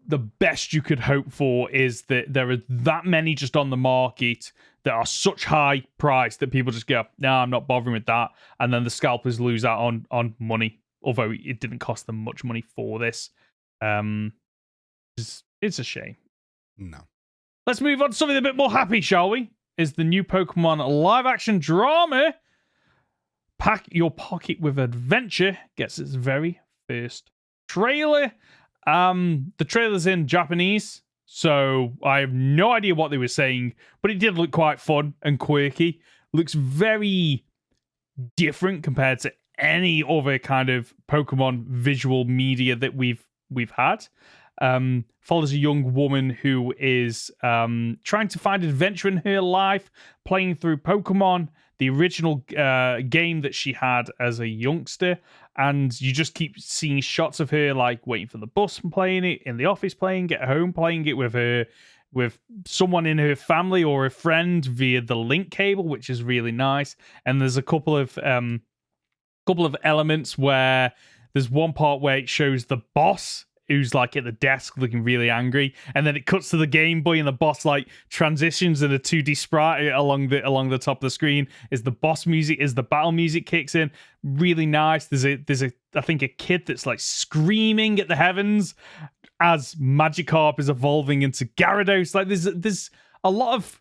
the best you could hope for, is that there are that many just on the market that are such high price that people just go, no, I'm not bothering with that. And then the scalpers lose out on money, although it didn't cost them much money for this. It's a shame. No. Let's move on to something a bit more happy, shall we? Is the new Pokemon live-action drama Pack Your Pocket with Adventure gets its very first trailer. The trailer's in Japanese, so I have no idea what they were saying, but it did look quite fun and quirky. Looks very different compared to any other kind of Pokemon visual media that we've had. Follows a young woman who is trying to find adventure in her life, playing through Pokemon, the original game that she had as a youngster, and you just keep seeing shots of her like waiting for the bus and playing it, in the office playing it, at home playing it with someone in her family or a friend via the link cable, which is really nice. And there's a couple of elements where there's one part where it shows the boss who's like at the desk looking really angry, and then it cuts to the Game Boy and the boss like transitions in a 2D sprite along the top of the screen. Is the boss music, is the battle music kicks in. Really nice. There's a I think a kid that's like screaming at the heavens as Magikarp is evolving into Gyarados. Like there's a lot of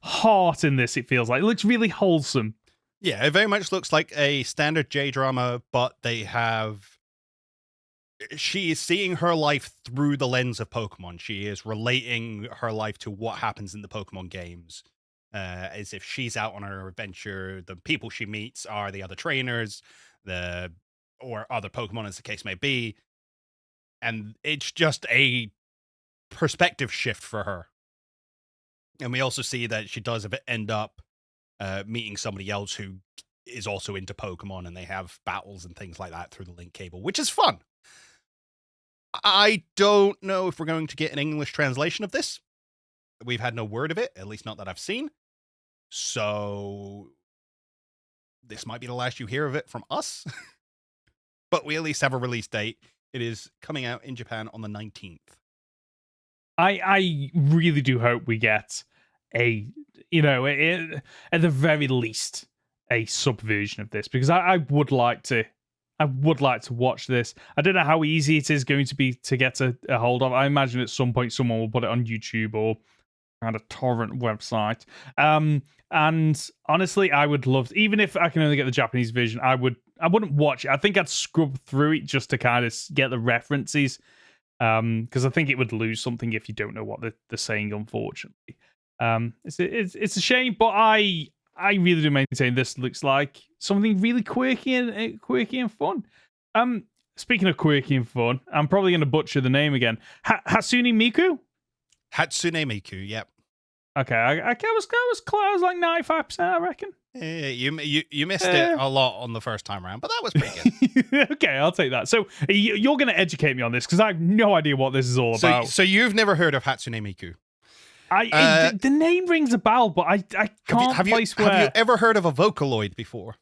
heart in this, it feels like. It looks really wholesome. Yeah, it very much looks like a standard J-drama, but she is seeing her life through the lens of Pokemon. She is relating her life to what happens in the Pokemon games. As if she's out on her adventure. The people she meets are the other trainers, or other Pokemon, as the case may be. And it's just a perspective shift for her. And we also see that she does end up meeting somebody else who is also into Pokemon, and they have battles and things like that through the link cable, which is fun. I don't know if we're going to get an English translation of this. We've had no word of it, at least not that I've seen. So this might be the last you hear of it from us. But we at least have a release date. It is coming out in Japan on the 19th. I really do hope we get a, at the very least, a subversion of this, because I would like to watch this. I don't know how easy it is going to be to get a hold of. I imagine at some point someone will put it on YouTube or on a torrent website. And honestly, I would love to, even if I can only get the Japanese version, I wouldn't watch it. I think I'd scrub through it just to kind of get the references. Because I think it would lose something if you don't know what they're saying, unfortunately. It's a shame, but I really do maintain this looks like something really quirky and fun. Speaking of quirky and fun, I'm probably going to butcher the name again. Hatsune Miku? Hatsune Miku, yep. Okay, I was close, like 95%, I reckon. You missed it a lot on the first time around, but that was pretty good. Okay, I'll take that. So you're going to educate me on this, because I have no idea what this is all about. So you've never heard of Hatsune Miku? The name rings a bell, but I can't place where. Have you ever heard of a Vocaloid before?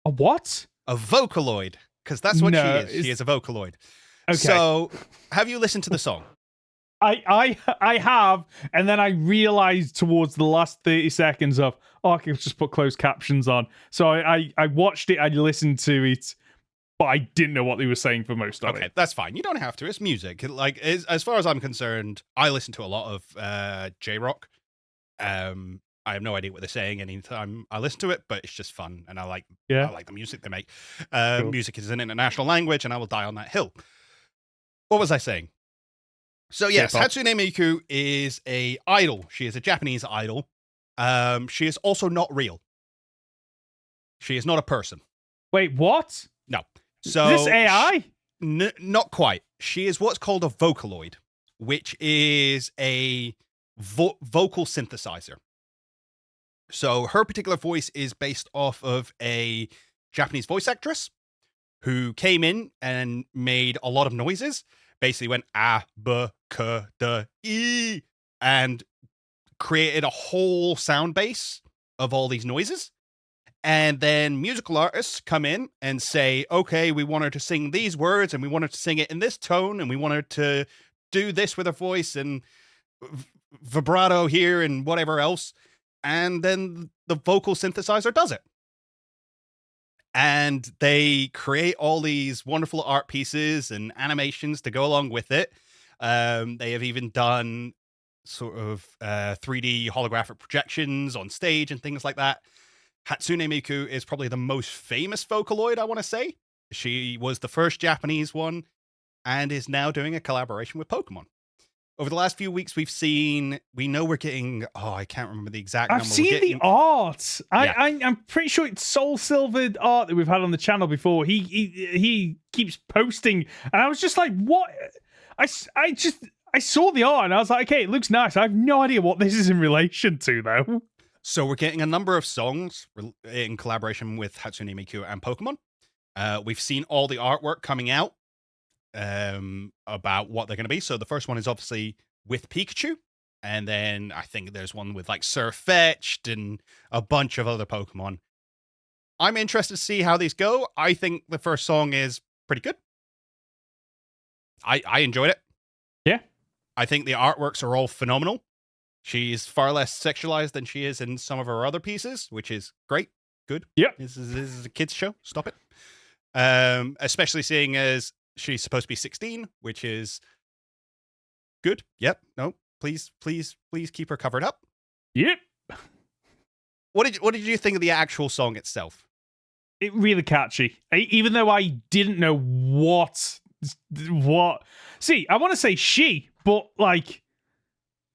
A what? A Vocaloid, because that's what she is. She is a Vocaloid. Okay. So, have you listened to the song? I have, and then I realized towards the last 30 seconds of, I can just put closed captions on. So I watched it, I listened to it, but I didn't know what they were saying for most of it. Okay, that's fine. You don't have to. It's music. Like, as far as I'm concerned, I listen to a lot of J-rock. I have no idea what they're saying anytime I listen to it, but it's just fun, and I like the music they make. Cool. Music is an international language, and I will die on that hill. What was I saying? So yes, Hatsune Miku is a idol. She is a Japanese idol. She is also not real. She is not a person. Wait, what? No. So is this AI? Not quite. She is what's called a Vocaloid, which is a vocal synthesizer. So her particular voice is based off of a Japanese voice actress who came in and made a lot of noises. Basically went a, b, k, d, e, and created a whole sound base of all these noises. And then musical artists come in and say, okay, we want her to sing these words, and we want her to sing it in this tone, and we want her to do this with her voice, and vibrato here, and whatever else. And then the vocal synthesizer does it. And they create all these wonderful art pieces and animations to go along with it. They have even done sort of 3D holographic projections on stage and things like that. Hatsune Miku is probably the most famous Vocaloid, I want to say. She was the first Japanese one and is now doing a collaboration with Pokemon. Over the last few weeks, we know we're getting, I can't remember the exact number. I've seen the art. I'm pretty sure it's Soul Silvered art that we've had on the channel before. He keeps posting, and I was just like, what? I saw the art, and I was like, okay, it looks nice. I have no idea what this is in relation to, though. So we're getting a number of songs in collaboration with Hatsune Miku and Pokemon. We've seen all the artwork coming out about what they're going to be. So the first one is obviously with Pikachu, and then I think there's one with like Sirfetch'd and a bunch of other Pokemon. I'm interested to see how these go. I think the first song is pretty good. I enjoyed it. Yeah. I think the artworks are all phenomenal. She's far less sexualized than she is in some of her other pieces, which is great. Good. Yeah. This is a kids show. Stop it. Especially seeing as she's supposed to be 16, which is good. Yep. No, please keep her covered up. Yep. What did you think of the actual song itself? It really catchy. Even though I didn't know what. See, I want to say she, but like,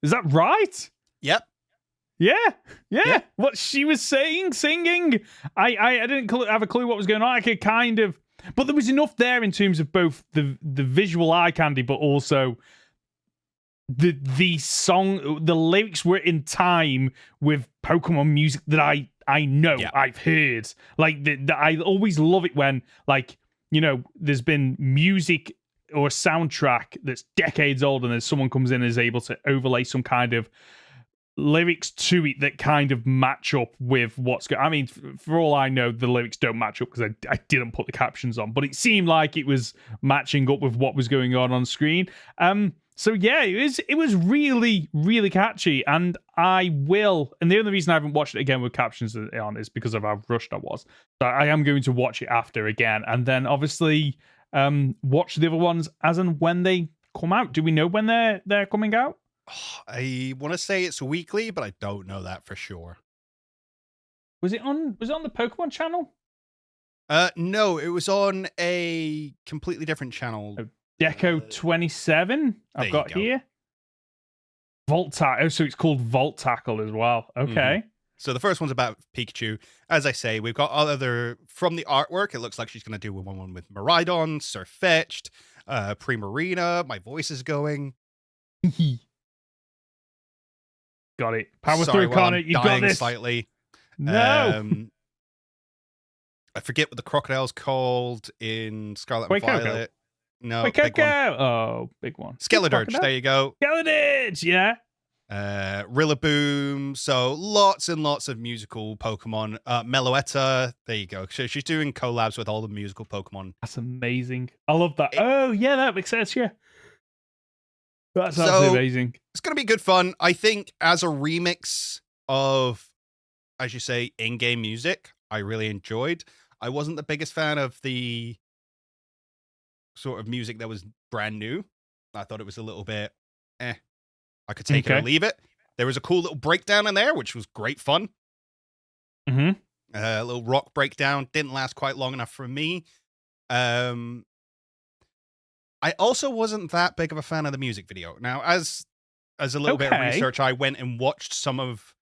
is that right? Yep. Yeah. What she was singing. I didn't have a clue what was going on. I could kind of. But there was enough there in terms of both the visual eye candy, but also the song, the lyrics were in time with Pokemon music that I know, I've heard. Like, I always love it when, like, there's been music or a soundtrack that's decades old, and then someone comes in and is able to overlay some kind of lyrics to it that kind of match up with what's going. I mean, for all I know, the lyrics don't match up because I didn't put the captions on, but it seemed like it was matching up with what was going on screen. So yeah, it was really, really catchy, and I will. And the only reason I haven't watched it again with captions on is because of how rushed I was. So I am going to watch it after again, and then obviously watch the other ones as and when they come out. Do we know when they're coming out? I want to say it's weekly, but I don't know that for sure. Was it on the Pokemon channel? No, it was on a completely different channel. Deco 27 I've got here. Volt Tackle. Oh, so it's called Volt Tackle as well. Okay. Mm-hmm. So the first one's about Pikachu. As I say, we've got other from the artwork. It looks like she's going to do one with Miraidon, Sirfetch'd, Primarina. My voice is going. Got it. Power Sorry, through, Conor. You got this. Slightly. No. I forget what the crocodile's called in Scarlet and Violet. No, big one. Oh, big one. Skeledirge, there you go. Skeledirge, yeah. Rillaboom. So lots and lots of musical Pokemon. Meloetta, there you go. So she's doing collabs with all the musical Pokemon. That's amazing. I love that. Oh, yeah, that makes sense, yeah. That's absolutely amazing. It's going to be good fun. I think as a remix of, as you say, in-game music, I really enjoyed. I wasn't the biggest fan of the sort of music that was brand new. I thought it was a little bit I could take it or leave it. There was a cool little breakdown in there, which was great fun. Mm-hmm. A little rock breakdown. Didn't last quite long enough for me. I also wasn't that big of a fan of the music video. Now, as a little bit of research, I went and watched some of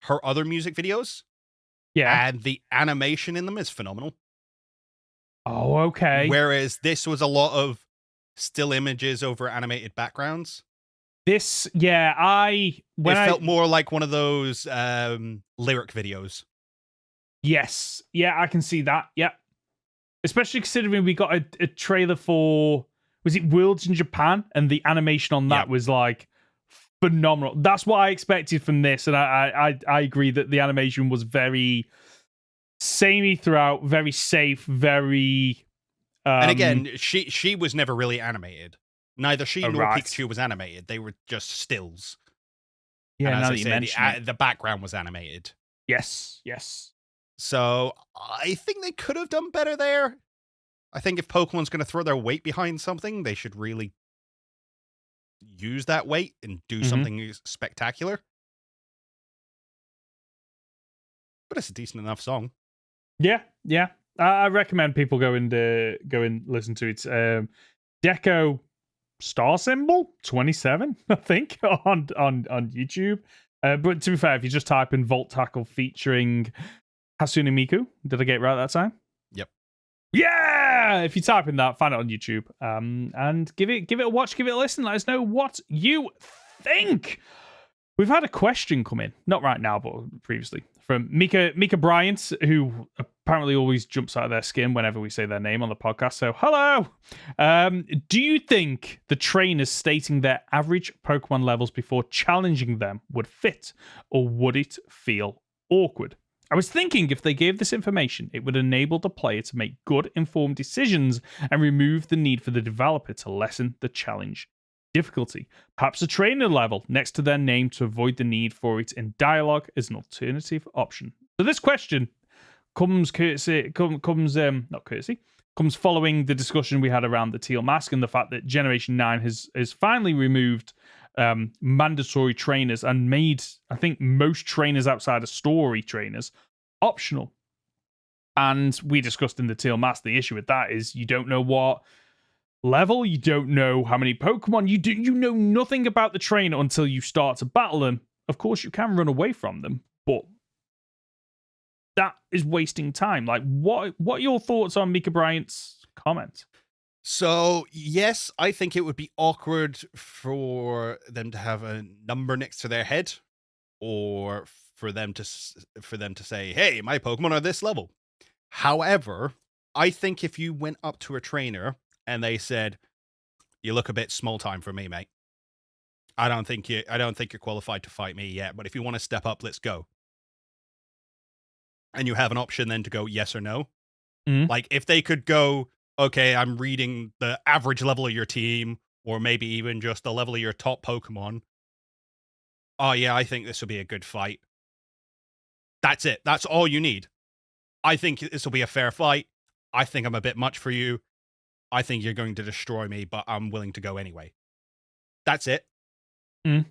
her other music videos. Yeah. And the animation in them is phenomenal. Oh, okay. Whereas this was a lot of still images over animated backgrounds. This, yeah, it felt more like one of those lyric videos. Yes. Yeah, I can see that. Yeah. Especially considering we got a trailer for, was it Worlds in Japan? And the animation on that was like phenomenal. That's what I expected from this. And I agree that the animation was very samey throughout, very safe, very... and again, she was never really animated. Neither she nor Pikachu was animated. They were just stills. Yeah, and now as that I you say, the background was animated. Yes, yes. So I think they could have done better there. I think if Pokemon's going to throw their weight behind something, they should really use that weight and do something spectacular. But it's a decent enough song. Yeah, yeah. I recommend people go and listen to it. Deco star symbol 27, I think, on YouTube. But to be fair, if you just type in Volt Tackle featuring Hatsune Miku, did I get it right that time? Yep. Yeah! If you type in that, find it on YouTube. And give it a watch, give it a listen. Let us know what you think. We've had a question come in, not right now, but previously, from Mika Bryant, who apparently always jumps out of their skin whenever we say their name on the podcast. So, hello! Do you think the trainers stating their average Pokemon levels before challenging them would fit, or would it feel awkward? I was thinking if they gave this information, it would enable the player to make good, informed decisions and remove the need for the developer to lessen the challenge difficulty. Perhaps a trainer level next to their name to avoid the need for it in dialogue as an alternative option. So this question comes following the discussion we had around the Teal Mask and the fact that Generation 9 has finally removed mandatory trainers and made, I think, most trainers outside of story trainers optional. And we discussed in the Teal Mask, the issue with that is you don't know what level, you don't know how many Pokemon, you know nothing about the trainer until you start to battle them. Of course, you can run away from them, but that is wasting time. Like, what are your thoughts on Mika Bryant's comment? So, yes, I think it would be awkward for them to have a number next to their head, or for them to say, "Hey, my Pokemon are this level." However, I think if you went up to a trainer and they said, "You look a bit small time for me, mate. I don't think you're qualified to fight me yet, but if you want to step up, let's go." And you have an option then to go yes or no. Like, if they could go, "Okay, I'm reading the average level of your team, or maybe even just the level of your top Pokemon. Oh yeah, I think this will be a good fight." That's it. That's all you need. I think this will be a fair fight. I think I'm a bit much for you. I think you're going to destroy me, but I'm willing to go anyway. That's it. And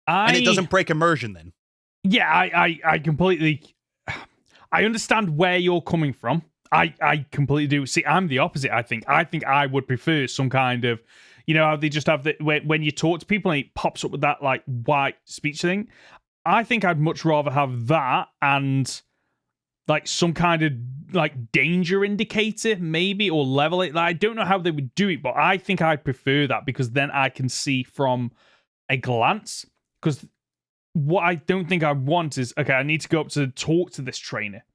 it doesn't break immersion then. Yeah, I completely... I understand where you're coming from. I completely do. See, I'm the opposite, I think. I think I would prefer some kind of... You know how they just have when you talk to people and it pops up with that, like, white speech thing? I think I'd much rather have that and... like some kind of like danger indicator, maybe, or level it. Like, I don't know how they would do it, but I think I'd prefer that because then I can see from a glance. Because what I don't think I want is, okay, I need to go up to talk to this trainer.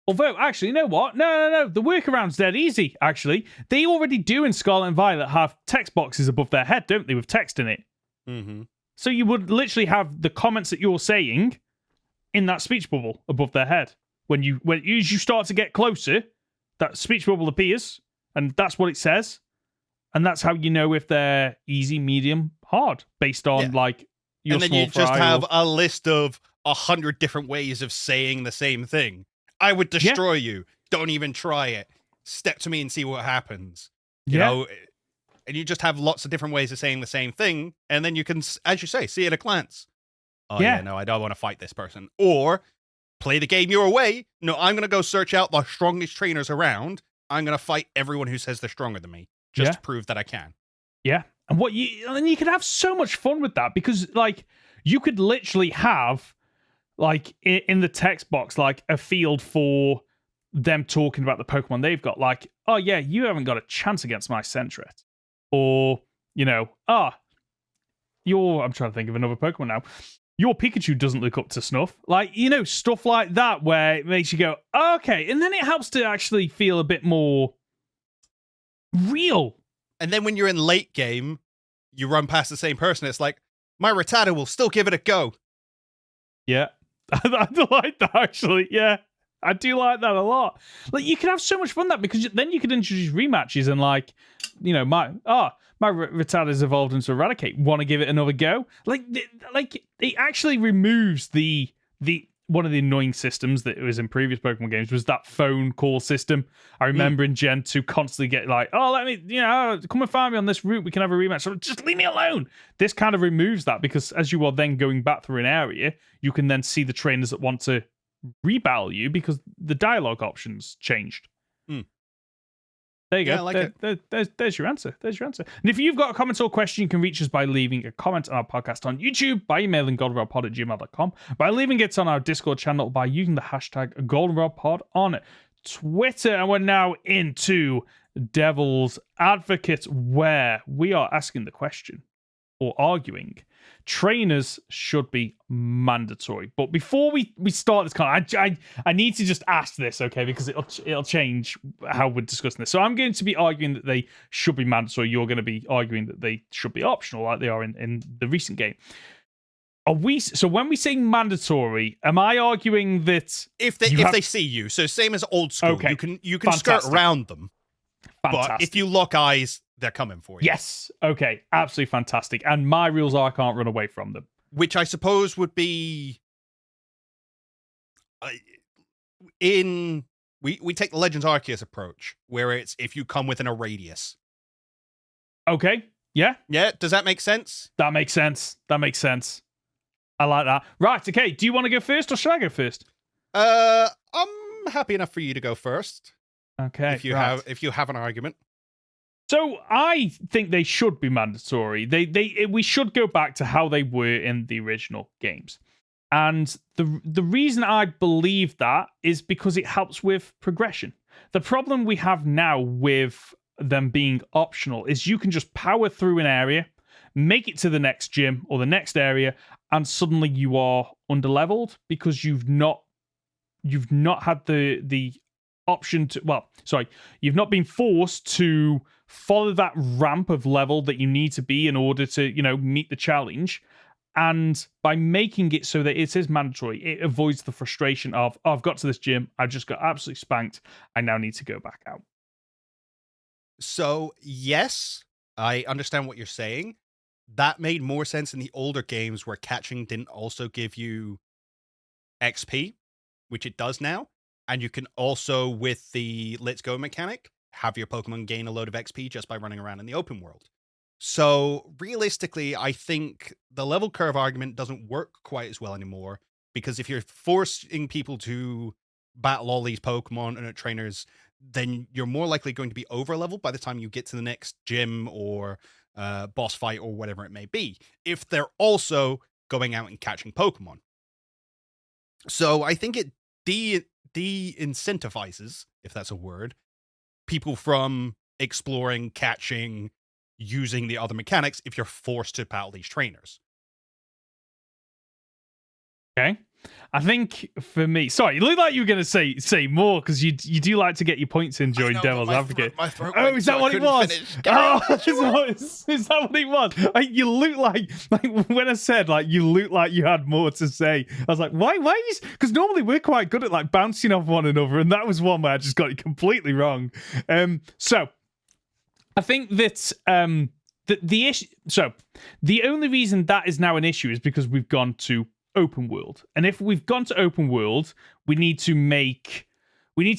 Although, actually, you know what? No. The workaround's dead easy, actually. They already do in Scarlet and Violet have text boxes above their head, don't they, with text in it? Mm-hmm. So you would literally have the comments that you're saying in that speech bubble above their head. When you start to get closer, that speech bubble appears, and that's what it says. And that's how you know if they're easy, medium, hard, based on like your and then small you just fry have a list of 100 different ways of saying the same thing. I would destroy you. Don't even try it. Step to me and see what happens. You know, and you just have lots of different ways of saying the same thing, and then you can, as you say, see at a glance. Oh yeah, no, I don't want to fight this person. Or play the game your way. No, I'm going to go search out the strongest trainers around. I'm going to fight everyone who says they're stronger than me just to prove that I can. Yeah. And you could have so much fun with that because like you could literally have like in the text box, like a field for them talking about the Pokemon they've got. Like, oh yeah, you haven't got a chance against my Sentret. Or, you know, I'm trying to think of another Pokemon now. Your Pikachu doesn't look up to snuff. Like, you know, stuff like that where it makes you go, okay. And then it helps to actually feel a bit more real. And then when you're in late game, you run past the same person. It's like, my Rattata will still give it a go. Yeah. I like that, actually. Yeah. I do like that a lot. Like, you can have so much fun that because then you could introduce rematches and like, you know, my Rattata's evolved into Eradicate. Want to give it another go? Like it actually removes the one of the annoying systems that was in previous Pokemon games was that phone call system. I remember in Gen 2 constantly get like, oh, let me, you know, come and find me on this route. We can have a rematch. So just leave me alone. This kind of removes that because as you are then going back through an area, you can then see the trainers that want to rebattle you because the dialogue options changed. There you go. I like it. There's your answer. There's your answer. And if you've got a comment or question, you can reach us by leaving a comment on our podcast on YouTube, by emailing goldenrodpod@gmail.com, by leaving it on our Discord channel, by using the hashtag goldenrodpod on Twitter. And we're now into Devil's Advocate, where we are asking the question or arguing trainers should be mandatory. But before we start this I need to just ask this, okay, because it'll change how we're discussing this. So I'm going to be arguing that they should be mandatory. You're going to be arguing that they should be optional, like they are in the recent game. So when we say mandatory, am I arguing that if they see you, so same as old school, okay, you can skirt around them. Fantastic. But if you lock eyes, they're coming for you. Yes. Okay. Absolutely fantastic. And my rules are I can't run away from them. Which I suppose would be we take the Legends Arceus approach, where it's if you come within a radius. Okay. Yeah. Yeah. Does that make sense? That makes sense. I like that. Right. Okay. Do you want to go first or should I go first? I'm happy enough for you to go first. Okay. If you have an argument. So I think they should be mandatory. We should go back to how they were in the original games. And the reason I believe that is because it helps with progression. The problem we have now with them being optional is you can just power through an area, make it to the next gym or the next area, and suddenly you are underleveled because you've not had the option to, you've not been forced to follow that ramp of level that you need to be in order to, meet the challenge. And by making it so that it is mandatory, it avoids the frustration of, oh, I've got to this gym, I just got absolutely spanked, I now need to go back out. So, yes, I understand what you're saying. That made more sense in the older games where catching didn't also give you XP, which it does now. And you can also, with the Let's Go mechanic, have your Pokemon gain a load of XP just by running around in the open world. So realistically, I think the level curve argument doesn't work quite as well anymore, because if you're forcing people to battle all these Pokemon and trainers, then you're more likely going to be over leveled by the time you get to the next gym or boss fight or whatever it may be, if they're also going out and catching Pokemon. So I think it de-incentivizes, if that's a word, people from exploring, catching, using the other mechanics if you're forced to battle these trainers. Okay. I think for me, sorry, you look like you were going to say more because you do like to get your points in during Devil's Advocate. Oh, is that what it was? Oh, is that what it was? You look like when I said you look like you had more to say. I was like, why? Because normally we're quite good at bouncing off one another, and that was one where I just got it completely wrong. So I think that the issue. So the only reason that is now an issue is because we've gone to open world, and if we've gone to open world, we need to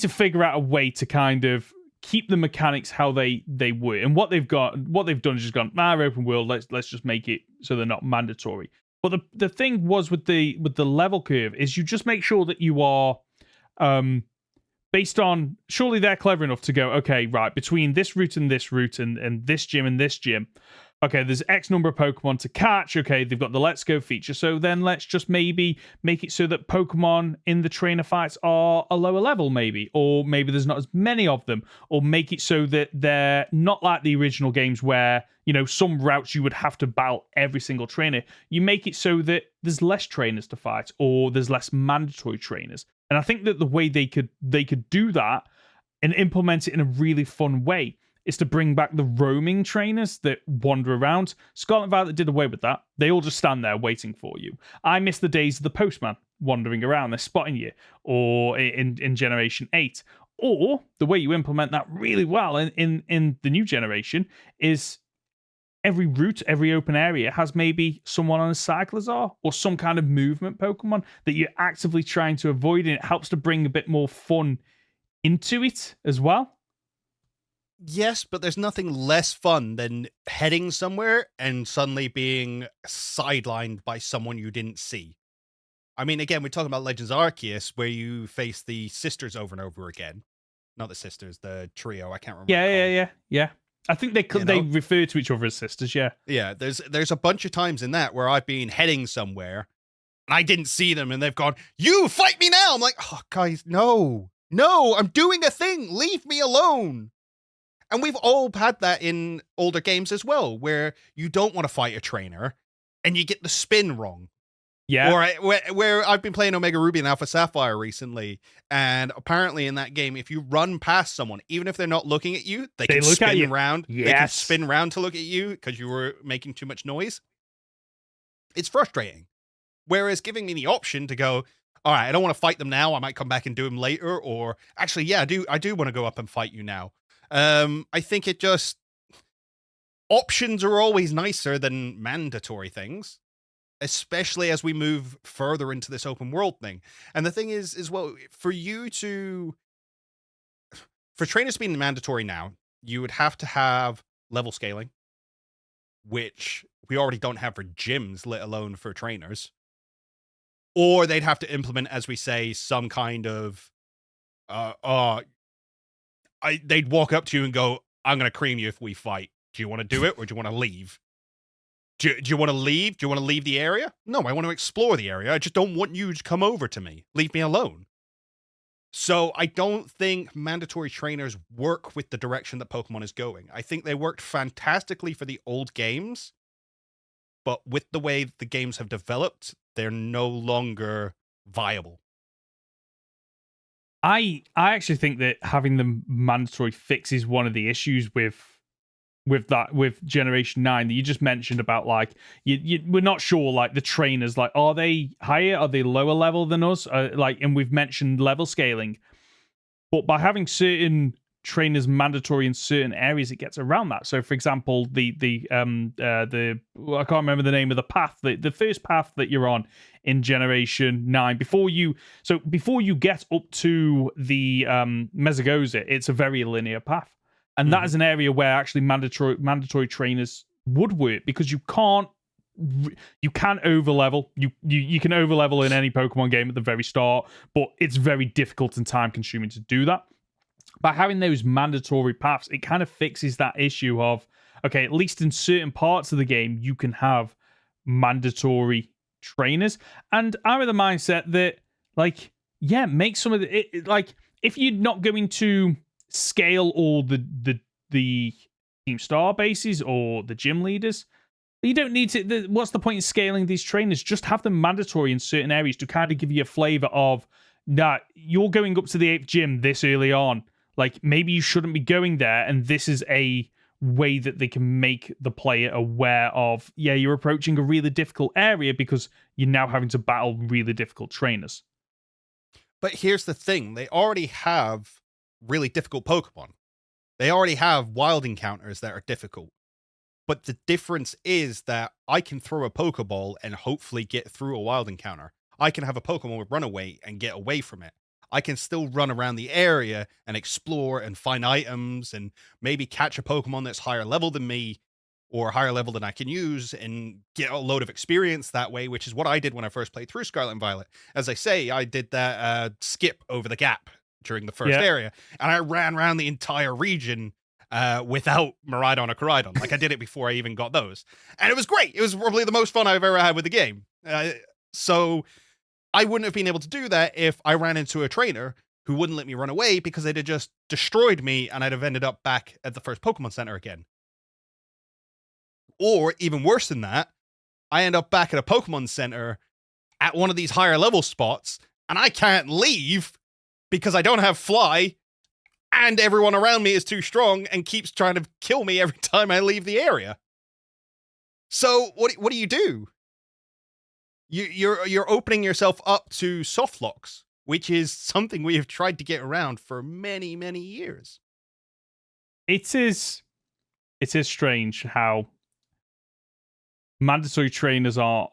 figure out a way to kind of keep the mechanics how they were. And what they've done is just gone, open world, let's just make it so they're not mandatory. But the thing was with the level curve is you just make sure that you are based on, surely they're clever enough to go, okay, right, between this route and this route and this gym and this gym, okay, there's X number of Pokemon to catch. Okay, they've got the Let's Go feature. So then let's just maybe make it so that Pokemon in the trainer fights are a lower level, maybe. Or maybe there's not as many of them. Or make it so that they're not like the original games where, some routes you would have to battle every single trainer. You make it so that there's less trainers to fight, or there's less mandatory trainers. And I think that the way they could do that and implement it in a really fun way is to bring back the roaming trainers that wander around. Scarlet Violet did away with that. They all just stand there waiting for you. I miss the days of the postman wandering around. They're spotting you. Or in Generation 8. Or the way you implement that really well in the new generation is every route, every open area has maybe someone on a Cyclizar or some kind of movement Pokemon that you're actively trying to avoid, and it helps to bring a bit more fun into it as well. Yes, but there's nothing less fun than heading somewhere and suddenly being sidelined by someone you didn't see. I mean, again, we're talking about Legends Arceus, where you face the sisters over and over again. Not the sisters, the trio. I can't remember. Yeah. I think they refer to each other as sisters. Yeah. Yeah. There's a bunch of times in that where I've been heading somewhere and I didn't see them, and they've gone, "You fight me now!" I'm like, "Oh, guys, no, I'm doing a thing. Leave me alone." And we've all had that in older games as well, where you don't want to fight a trainer and you get the spin wrong. Yeah. Or where I've been playing Omega Ruby and Alpha Sapphire recently, and apparently in that game, if you run past someone, even if they're not looking at you, they can spin around. Yes. They can spin around to look at you because you were making too much noise. It's frustrating. Whereas giving me the option to go, all right, I don't want to fight them now. I might come back and do them later. Or actually, yeah, I do want to go up and fight you now. I think it just, options are always nicer than mandatory things, especially as we move further into this open world thing. And the thing is well, for trainers being mandatory now, you would have to have level scaling, which we already don't have for gyms, let alone for trainers. Or they'd have to implement, as we say, some kind of they'd walk up to you and go, "I'm going to cream you if we fight. Do you want to do it, or do you want to leave?" Do you want to leave? Do you want to leave the area? No, I want to explore the area. I just don't want you to come over to me. Leave me alone. So I don't think mandatory trainers work with the direction that Pokemon is going. I think they worked fantastically for the old games, but with the way the games have developed, they're no longer viable. I actually think that having them mandatory fix is one of the issues with Generation 9 that you just mentioned about, like, we're not sure, like, the trainers, like, are they higher, are they lower level than us, and we've mentioned level scaling, but by having certain trainers mandatory in certain areas, it gets around that. So for example, the I can't remember the name of the path, the first path that you're on in Generation 9, before you get up to the Mesagoza, it's a very linear path. And that is an area where actually mandatory trainers would work, because you can overlevel. You can overlevel in any Pokemon game at the very start, but it's very difficult and time consuming to do that. By having those mandatory paths, it kind of fixes that issue of, okay, at least in certain parts of the game, you can have mandatory trainers. And I'm of the mindset that, like, yeah, make some of like, if you're not going to scale all the team star bases or the gym leaders, you don't need to. What's the point in scaling these trainers? Just have them mandatory in certain areas to kind of give you a flavor of, nah, you're going up to the 8th gym this early on. Like, maybe you shouldn't be going there, and this is a way that they can make the player aware of, yeah, you're approaching a really difficult area because you're now having to battle really difficult trainers. But here's the thing. They already have really difficult Pokemon. They already have wild encounters that are difficult. But the difference is that I can throw a Pokeball and hopefully get through a wild encounter. I can have a Pokemon with Runaway and get away from it. I can still run around the area and explore and find items and maybe catch a Pokemon that's higher level than me or higher level than I can use and get a load of experience that way, which is what I did when I first played through Scarlet and Violet. As I say, I did that skip over the gap during the first area, and I ran around the entire region without Miraidon or Koraidon. Like, I did it before I even got those. And it was great. It was probably the most fun I've ever had with the game. So I wouldn't have been able to do that if I ran into a trainer who wouldn't let me run away, because they'd have just destroyed me and I'd have ended up back at the first Pokemon Center again. Or even worse than that, I end up back at a Pokemon Center at one of these higher level spots and I can't leave because I don't have Fly and everyone around me is too strong and keeps trying to kill me every time I leave the area. So what do you do? You're opening yourself up to soft locks, which is something we have tried to get around for many, many years. It is strange how mandatory trainers are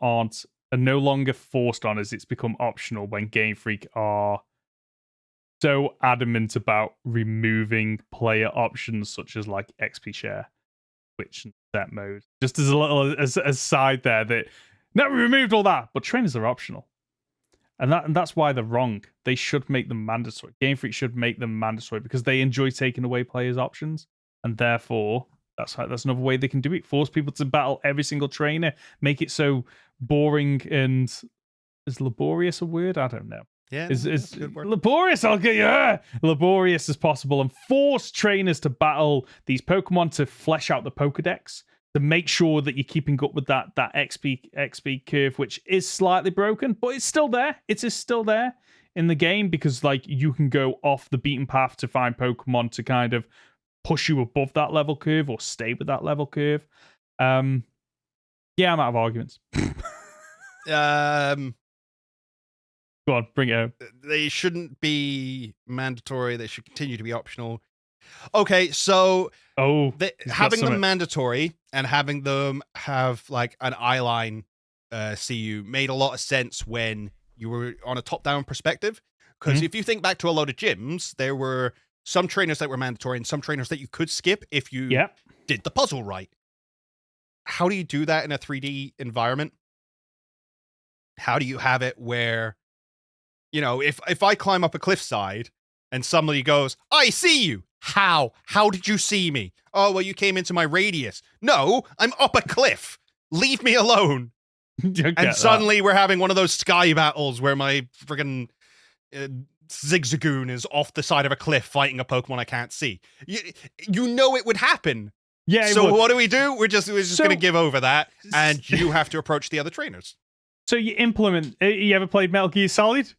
no longer forced on us. It's become optional when Game Freak are so adamant about removing player options such as, like, XP share, Switch, and set mode. Just as a little aside there, that no, we removed all that, but trainers are optional. And that's why they're wrong. They should make them mandatory. Game Freak should make them mandatory because they enjoy taking away players' options. And therefore, that's another way they can do it. Force people to battle every single trainer. Make it so boring and... Is laborious a word? I don't know. Yeah, is laborious. I'll get laborious as possible, and force trainers to battle these Pokemon to flesh out the Pokedex, to make sure that you're keeping up with that XP curve, which is slightly broken, but it's still there. It is still there in the game because, like, you can go off the beaten path to find Pokemon to kind of push you above that level curve or stay with that level curve. Yeah, I'm out of arguments. Go on, bring it out. They shouldn't be mandatory. They should continue to be optional. Okay, so having them mandatory and having them have, like, an eyeline CU made a lot of sense when you were on a top-down perspective. Because if you think back to a lot of gyms, there were some trainers that were mandatory and some trainers that you could skip if you did the puzzle right. How do you do that in a 3D environment? How do you have it where, you know, if I climb up a cliffside and somebody goes, I see you. How? How did you see me? Oh, well, you came into my radius. No, I'm up a cliff. Leave me alone. And suddenly we're having one of those sky battles where my friggin' Zigzagoon is off the side of a cliff fighting a Pokemon I can't see. You know it would happen. Yeah. So what do? We're just going to give over that, and you have to approach the other trainers. So you implement. You ever played Metal Gear Solid?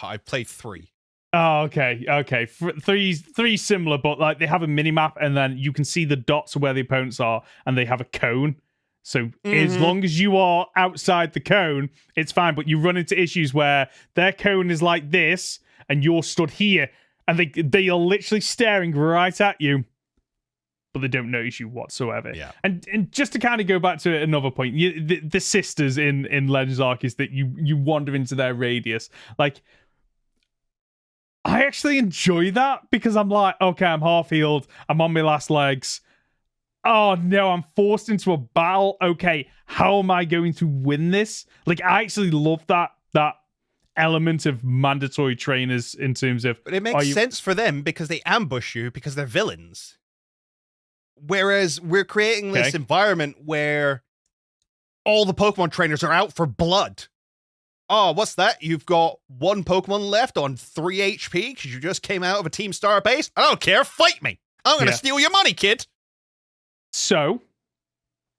I played 3. Oh, okay. Three similar, but like they have a mini map, and then you can see the dots of where the opponents are, and they have a cone. So as long as you are outside the cone, it's fine. But you run into issues where their cone is like this, and you're stood here, and they are literally staring right at you, but they don't notice you whatsoever. Yeah. And just to kind of go back to another point, the sisters in Legends Arceus that you wander into their radius, like. I actually enjoy that because I'm like, okay, I'm half healed. I'm on my last legs. Oh no, I'm forced into a battle. Okay, how am I going to win this? Like, I actually love that element of mandatory trainers in terms of. But it makes sense for them because they ambush you because they're villains. Whereas we're creating this environment where all the Pokemon trainers are out for blood. Oh, what's that? You've got 1 Pokemon left on 3 HP because you just came out of a Team Star base? I don't care. Fight me. I'm going to steal your money, kid. So,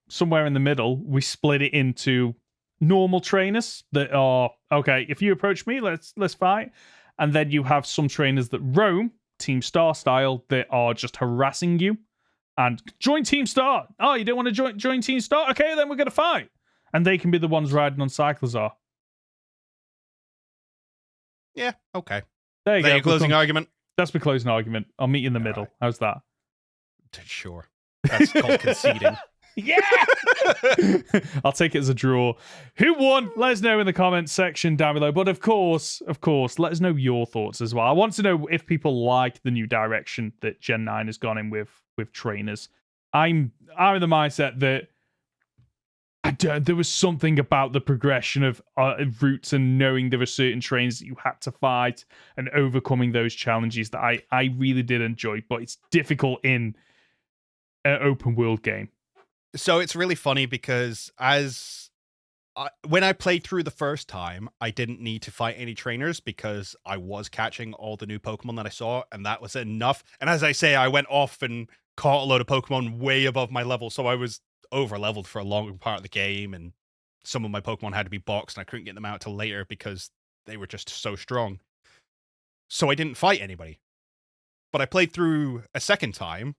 somewhere in the middle, we split it into normal trainers that are, okay, if you approach me, let's fight. And then you have some trainers that roam, Team Star style, that are just harassing you. And join Team Star. Oh, you don't want to join Team Star? Okay, then we're going to fight. And they can be the ones riding on Cyclozar. Yeah, okay. There you go. Your closing argument? That's my closing argument. I'll meet you in the middle. Right. How's that? Sure. That's called conceding. Yeah! I'll take it as a draw. Who won? Let us know in the comments section down below. But of course, let us know your thoughts as well. I want to know if people like the new direction that Gen 9 has gone in with trainers. I'm in the mindset that there was something about the progression of routes and knowing there were certain trains that you had to fight and overcoming those challenges that I really did enjoy, but it's difficult in an open world game. So it's really funny because when I played through the first time, I didn't need to fight any trainers because I was catching all the new Pokemon that I saw, and that was enough. And as I say, I went off and caught a load of Pokemon way above my level, so I was over-leveled for a long part of the game, and some of my Pokemon had to be boxed, and I couldn't get them out till later because they were just so strong. So I didn't fight anybody. But I played through a second time,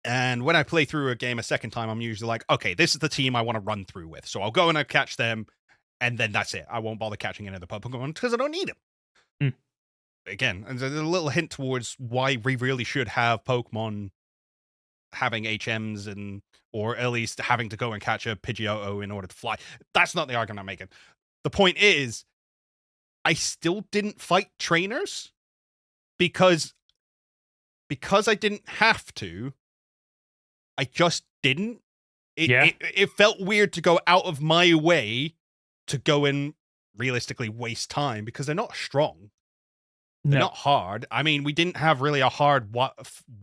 and when I play through a game a second time, I'm usually like, okay, this is the team I want to run through with. So I'll go and I'll catch them, and then that's it. I won't bother catching any other Pokemon because I don't need them. Again, and there's a little hint towards why we really should have Pokemon having HMs or at least having to go and catch a Pidgeotto in order to fly. That's not the argument I'm making. The point is, I still didn't fight trainers because I didn't have to. I just didn't. It felt weird to go out of my way to go and realistically waste time because they're not strong. They're not hard. I mean, we didn't have really a hard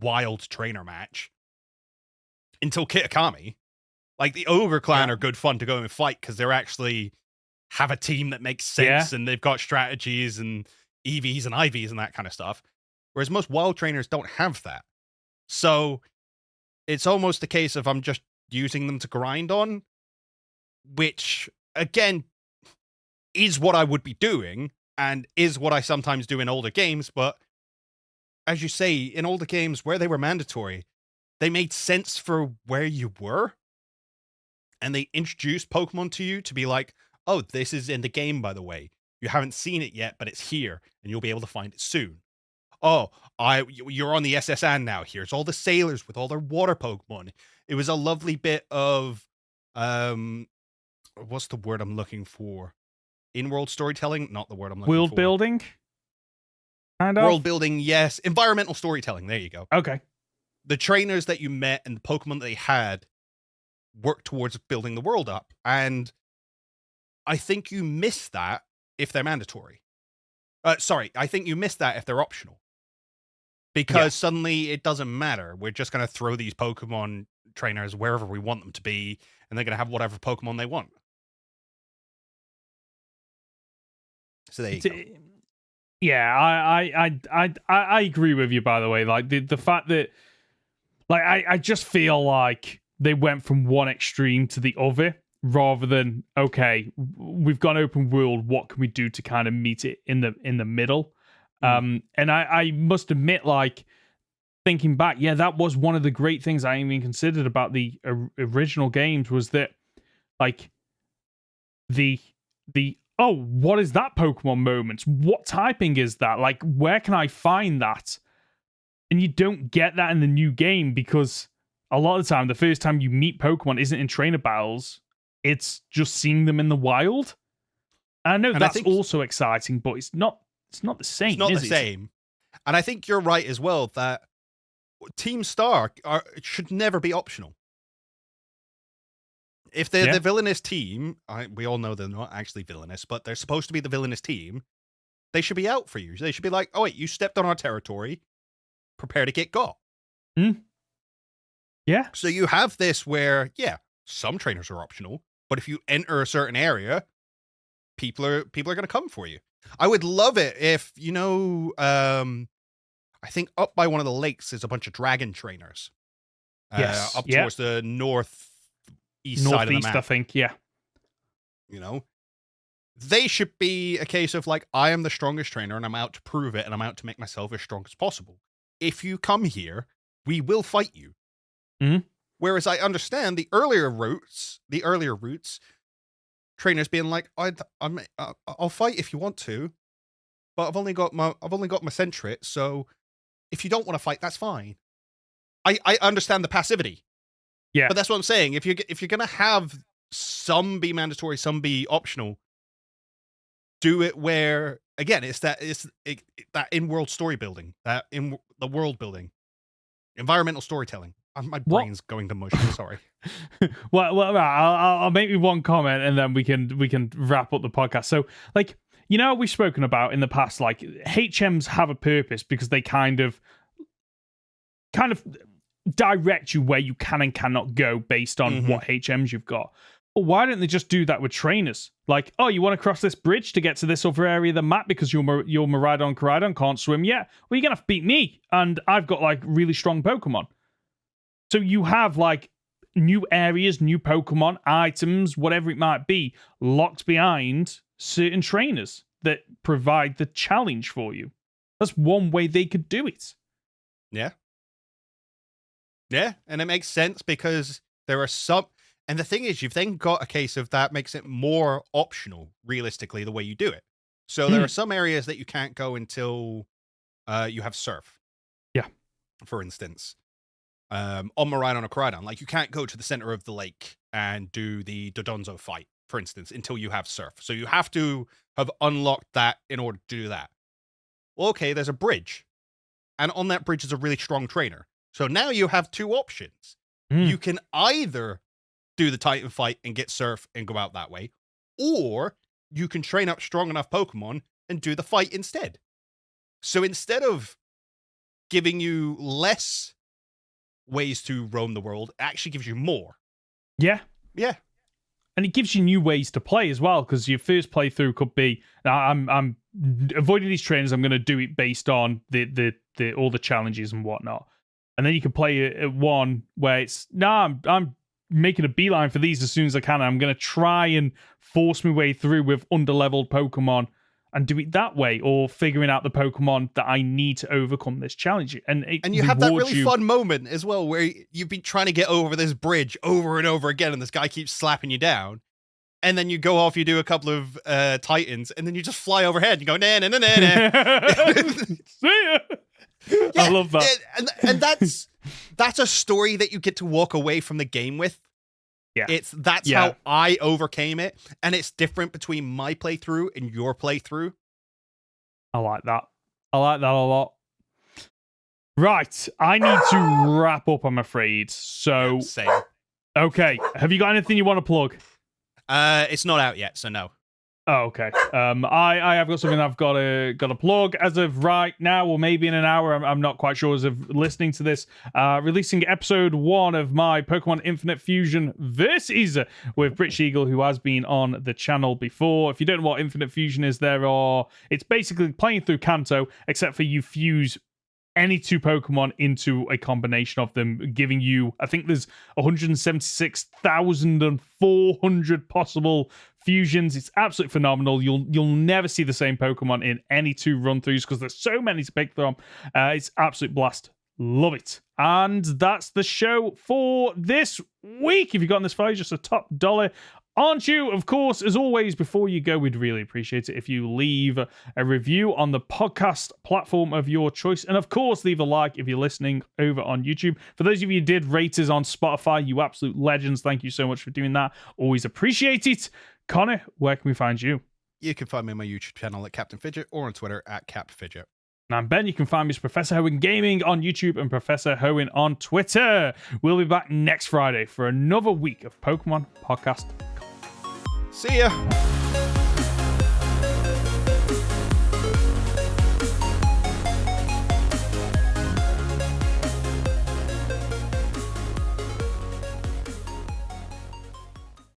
wild trainer match until Kitakami. Like, the Ogre Clan are good fun to go and fight because they're actually have a team that makes sense and they've got strategies and EVs and IVs and that kind of stuff. Whereas most wild trainers don't have that. So it's almost a case of I'm just using them to grind on, which, again, is what I would be doing and is what I sometimes do in older games. But as you say, in older games where they were mandatory, they made sense for where you were. And they introduced Pokemon to you to be like, oh, this is in the game, by the way. You haven't seen it yet, but it's here, and you'll be able to find it soon. Oh, you're on the SSN now. Here's all the sailors with all their water Pokemon. It was a lovely bit of, what's the word I'm looking for? In-world storytelling? Not the word I'm looking for. World building? Kind of? World building, yes. Environmental storytelling. There you go. Okay. The trainers that you met and the Pokemon that they had worked towards building the world up. And I think you miss that if they're mandatory. I think you miss that if they're optional. Because suddenly it doesn't matter. We're just going to throw these Pokemon trainers wherever we want them to be, and they're going to have whatever Pokemon they want. So there you go. Yeah, I agree with you. By the way, like the fact that, like, I just feel like they went from one extreme to the other, rather than, okay, we've gone open world, what can we do to kind of meet it in the middle? And I must admit, like, thinking back, yeah, that was one of the great things I even considered about the original games, was that, like, the oh, what is that Pokemon moment? What typing is that? Like, where can I find that? And you don't get that in the new game, because a lot of the time, the first time you meet Pokemon isn't in trainer battles. It's just seeing them in the wild. And I know that's also exciting, but it's not the same. It's not the same. And I think you're right as well that Team Star should never be optional. If they're the villainous team, we all know they're not actually villainous, but they're supposed to be the villainous team, they should be out for you. They should be like, oh, wait, you stepped on our territory. Prepare to get got. Yeah. So you have this where, yeah, some trainers are optional, but if you enter a certain area, people are going to come for you. I would love it if, I think up by one of the lakes is a bunch of dragon trainers. Yes. Up towards the northeast side of the map. I think, yeah. They should be a case of, like, I am the strongest trainer and I'm out to prove it and I'm out to make myself as strong as possible. If you come here, we will fight you. Whereas I understand the earlier routes, trainers being like, I'll fight if you want to, but I've only got my Sentret, so if you don't want to fight, that's fine. I understand the passivity. Yeah. But that's what I'm saying. If you're gonna have some be mandatory, some be optional, do it where, again, it's that in-world story building, that in the world building, environmental storytelling. My brain's going to mush. I'm sorry. well, I'll make you one comment and then we can wrap up the podcast. So, like, we've spoken about in the past, like, HMs have a purpose because they kind of direct you where you can and cannot go based on what HMs you've got. Well, why don't they just do that with trainers? Like, oh, you want to cross this bridge to get to this other area of the map because your Miraidon Koraidon can't swim yet? Well, you're going to have to beat me, and I've got, like, really strong Pokemon. So you have, like, new areas, new Pokemon, items, whatever it might be, locked behind certain trainers that provide the challenge for you. That's one way they could do it. Yeah. Yeah, and it makes sense because there are some... And the thing is, you've then got a case of that makes it more optional, realistically, the way you do it. So there are some areas that you can't go until you have Surf. Yeah. For instance. On Miraidon or Koraidon, like, you can't go to the center of the lake and do the Dodonzo fight, for instance, until you have Surf. So you have to have unlocked that in order to do that. Well, okay, there's a bridge. And on that bridge is a really strong trainer. So now you have two options. You can either do the Titan fight and get Surf and go out that way, or you can train up strong enough Pokemon and do the fight instead. So instead of giving you less ways to roam the world, it actually gives you more. Yeah. Yeah. And it gives you new ways to play as well, because your first playthrough could be, I'm avoiding these trainers, I'm going to do it based on the all the challenges and whatnot. And then you can play it at one where it's, I'm making a beeline for these as soon as I can. I'm going to try and force my way through with underleveled Pokemon and do it that way, or figuring out the Pokemon that I need to overcome this challenge. And you have that really fun moment as well where you've been trying to get over this bridge over and over again, and this guy keeps slapping you down. And then you go off, you do a couple of Titans, and then you just fly overhead and you go, nah, nah, nah, nah, nah. See ya. Yeah, I love that. And that's a story that you get to walk away from the game with. Yeah. That's how I overcame it. And it's different between my playthrough and your playthrough. I like that. I like that a lot. Right. I need to wrap up, I'm afraid. So, same. Okay. Have you got anything you want to plug? It's not out yet, so no. Oh, okay. I have got something I've got to plug as of right now, or maybe in an hour. I'm not quite sure as of listening to this. Releasing episode 1 of my Pokemon Infinite Fusion Versus with British Eagle, who has been on the channel before. If you don't know what Infinite Fusion is, it's basically playing through Kanto, except for you fuse any 2 Pokemon into a combination of them, giving you, I think there's 176,400 possible fusions. It's absolutely phenomenal. You'll never see the same Pokemon in any 2 run-throughs because there's so many to pick from. It's absolute blast. Love it. And that's the show for this week. If you've gotten this far, just a top dollar. Aren't you? Of course, as always, before you go, we'd really appreciate it if you leave a review on the podcast platform of your choice. And of course, leave a like if you're listening over on YouTube. For those of you who did rate us on Spotify, you absolute legends. Thank you so much for doing that. Always appreciate it. Connor, where can we find you? You can find me on my YouTube channel at Captain Fidget or on Twitter at CapFidget. And I'm Ben. You can find me as Professor Hoenn Gaming on YouTube and Professor Hoenn on Twitter. We'll be back next Friday for another week of Pokemon Podcast. See ya!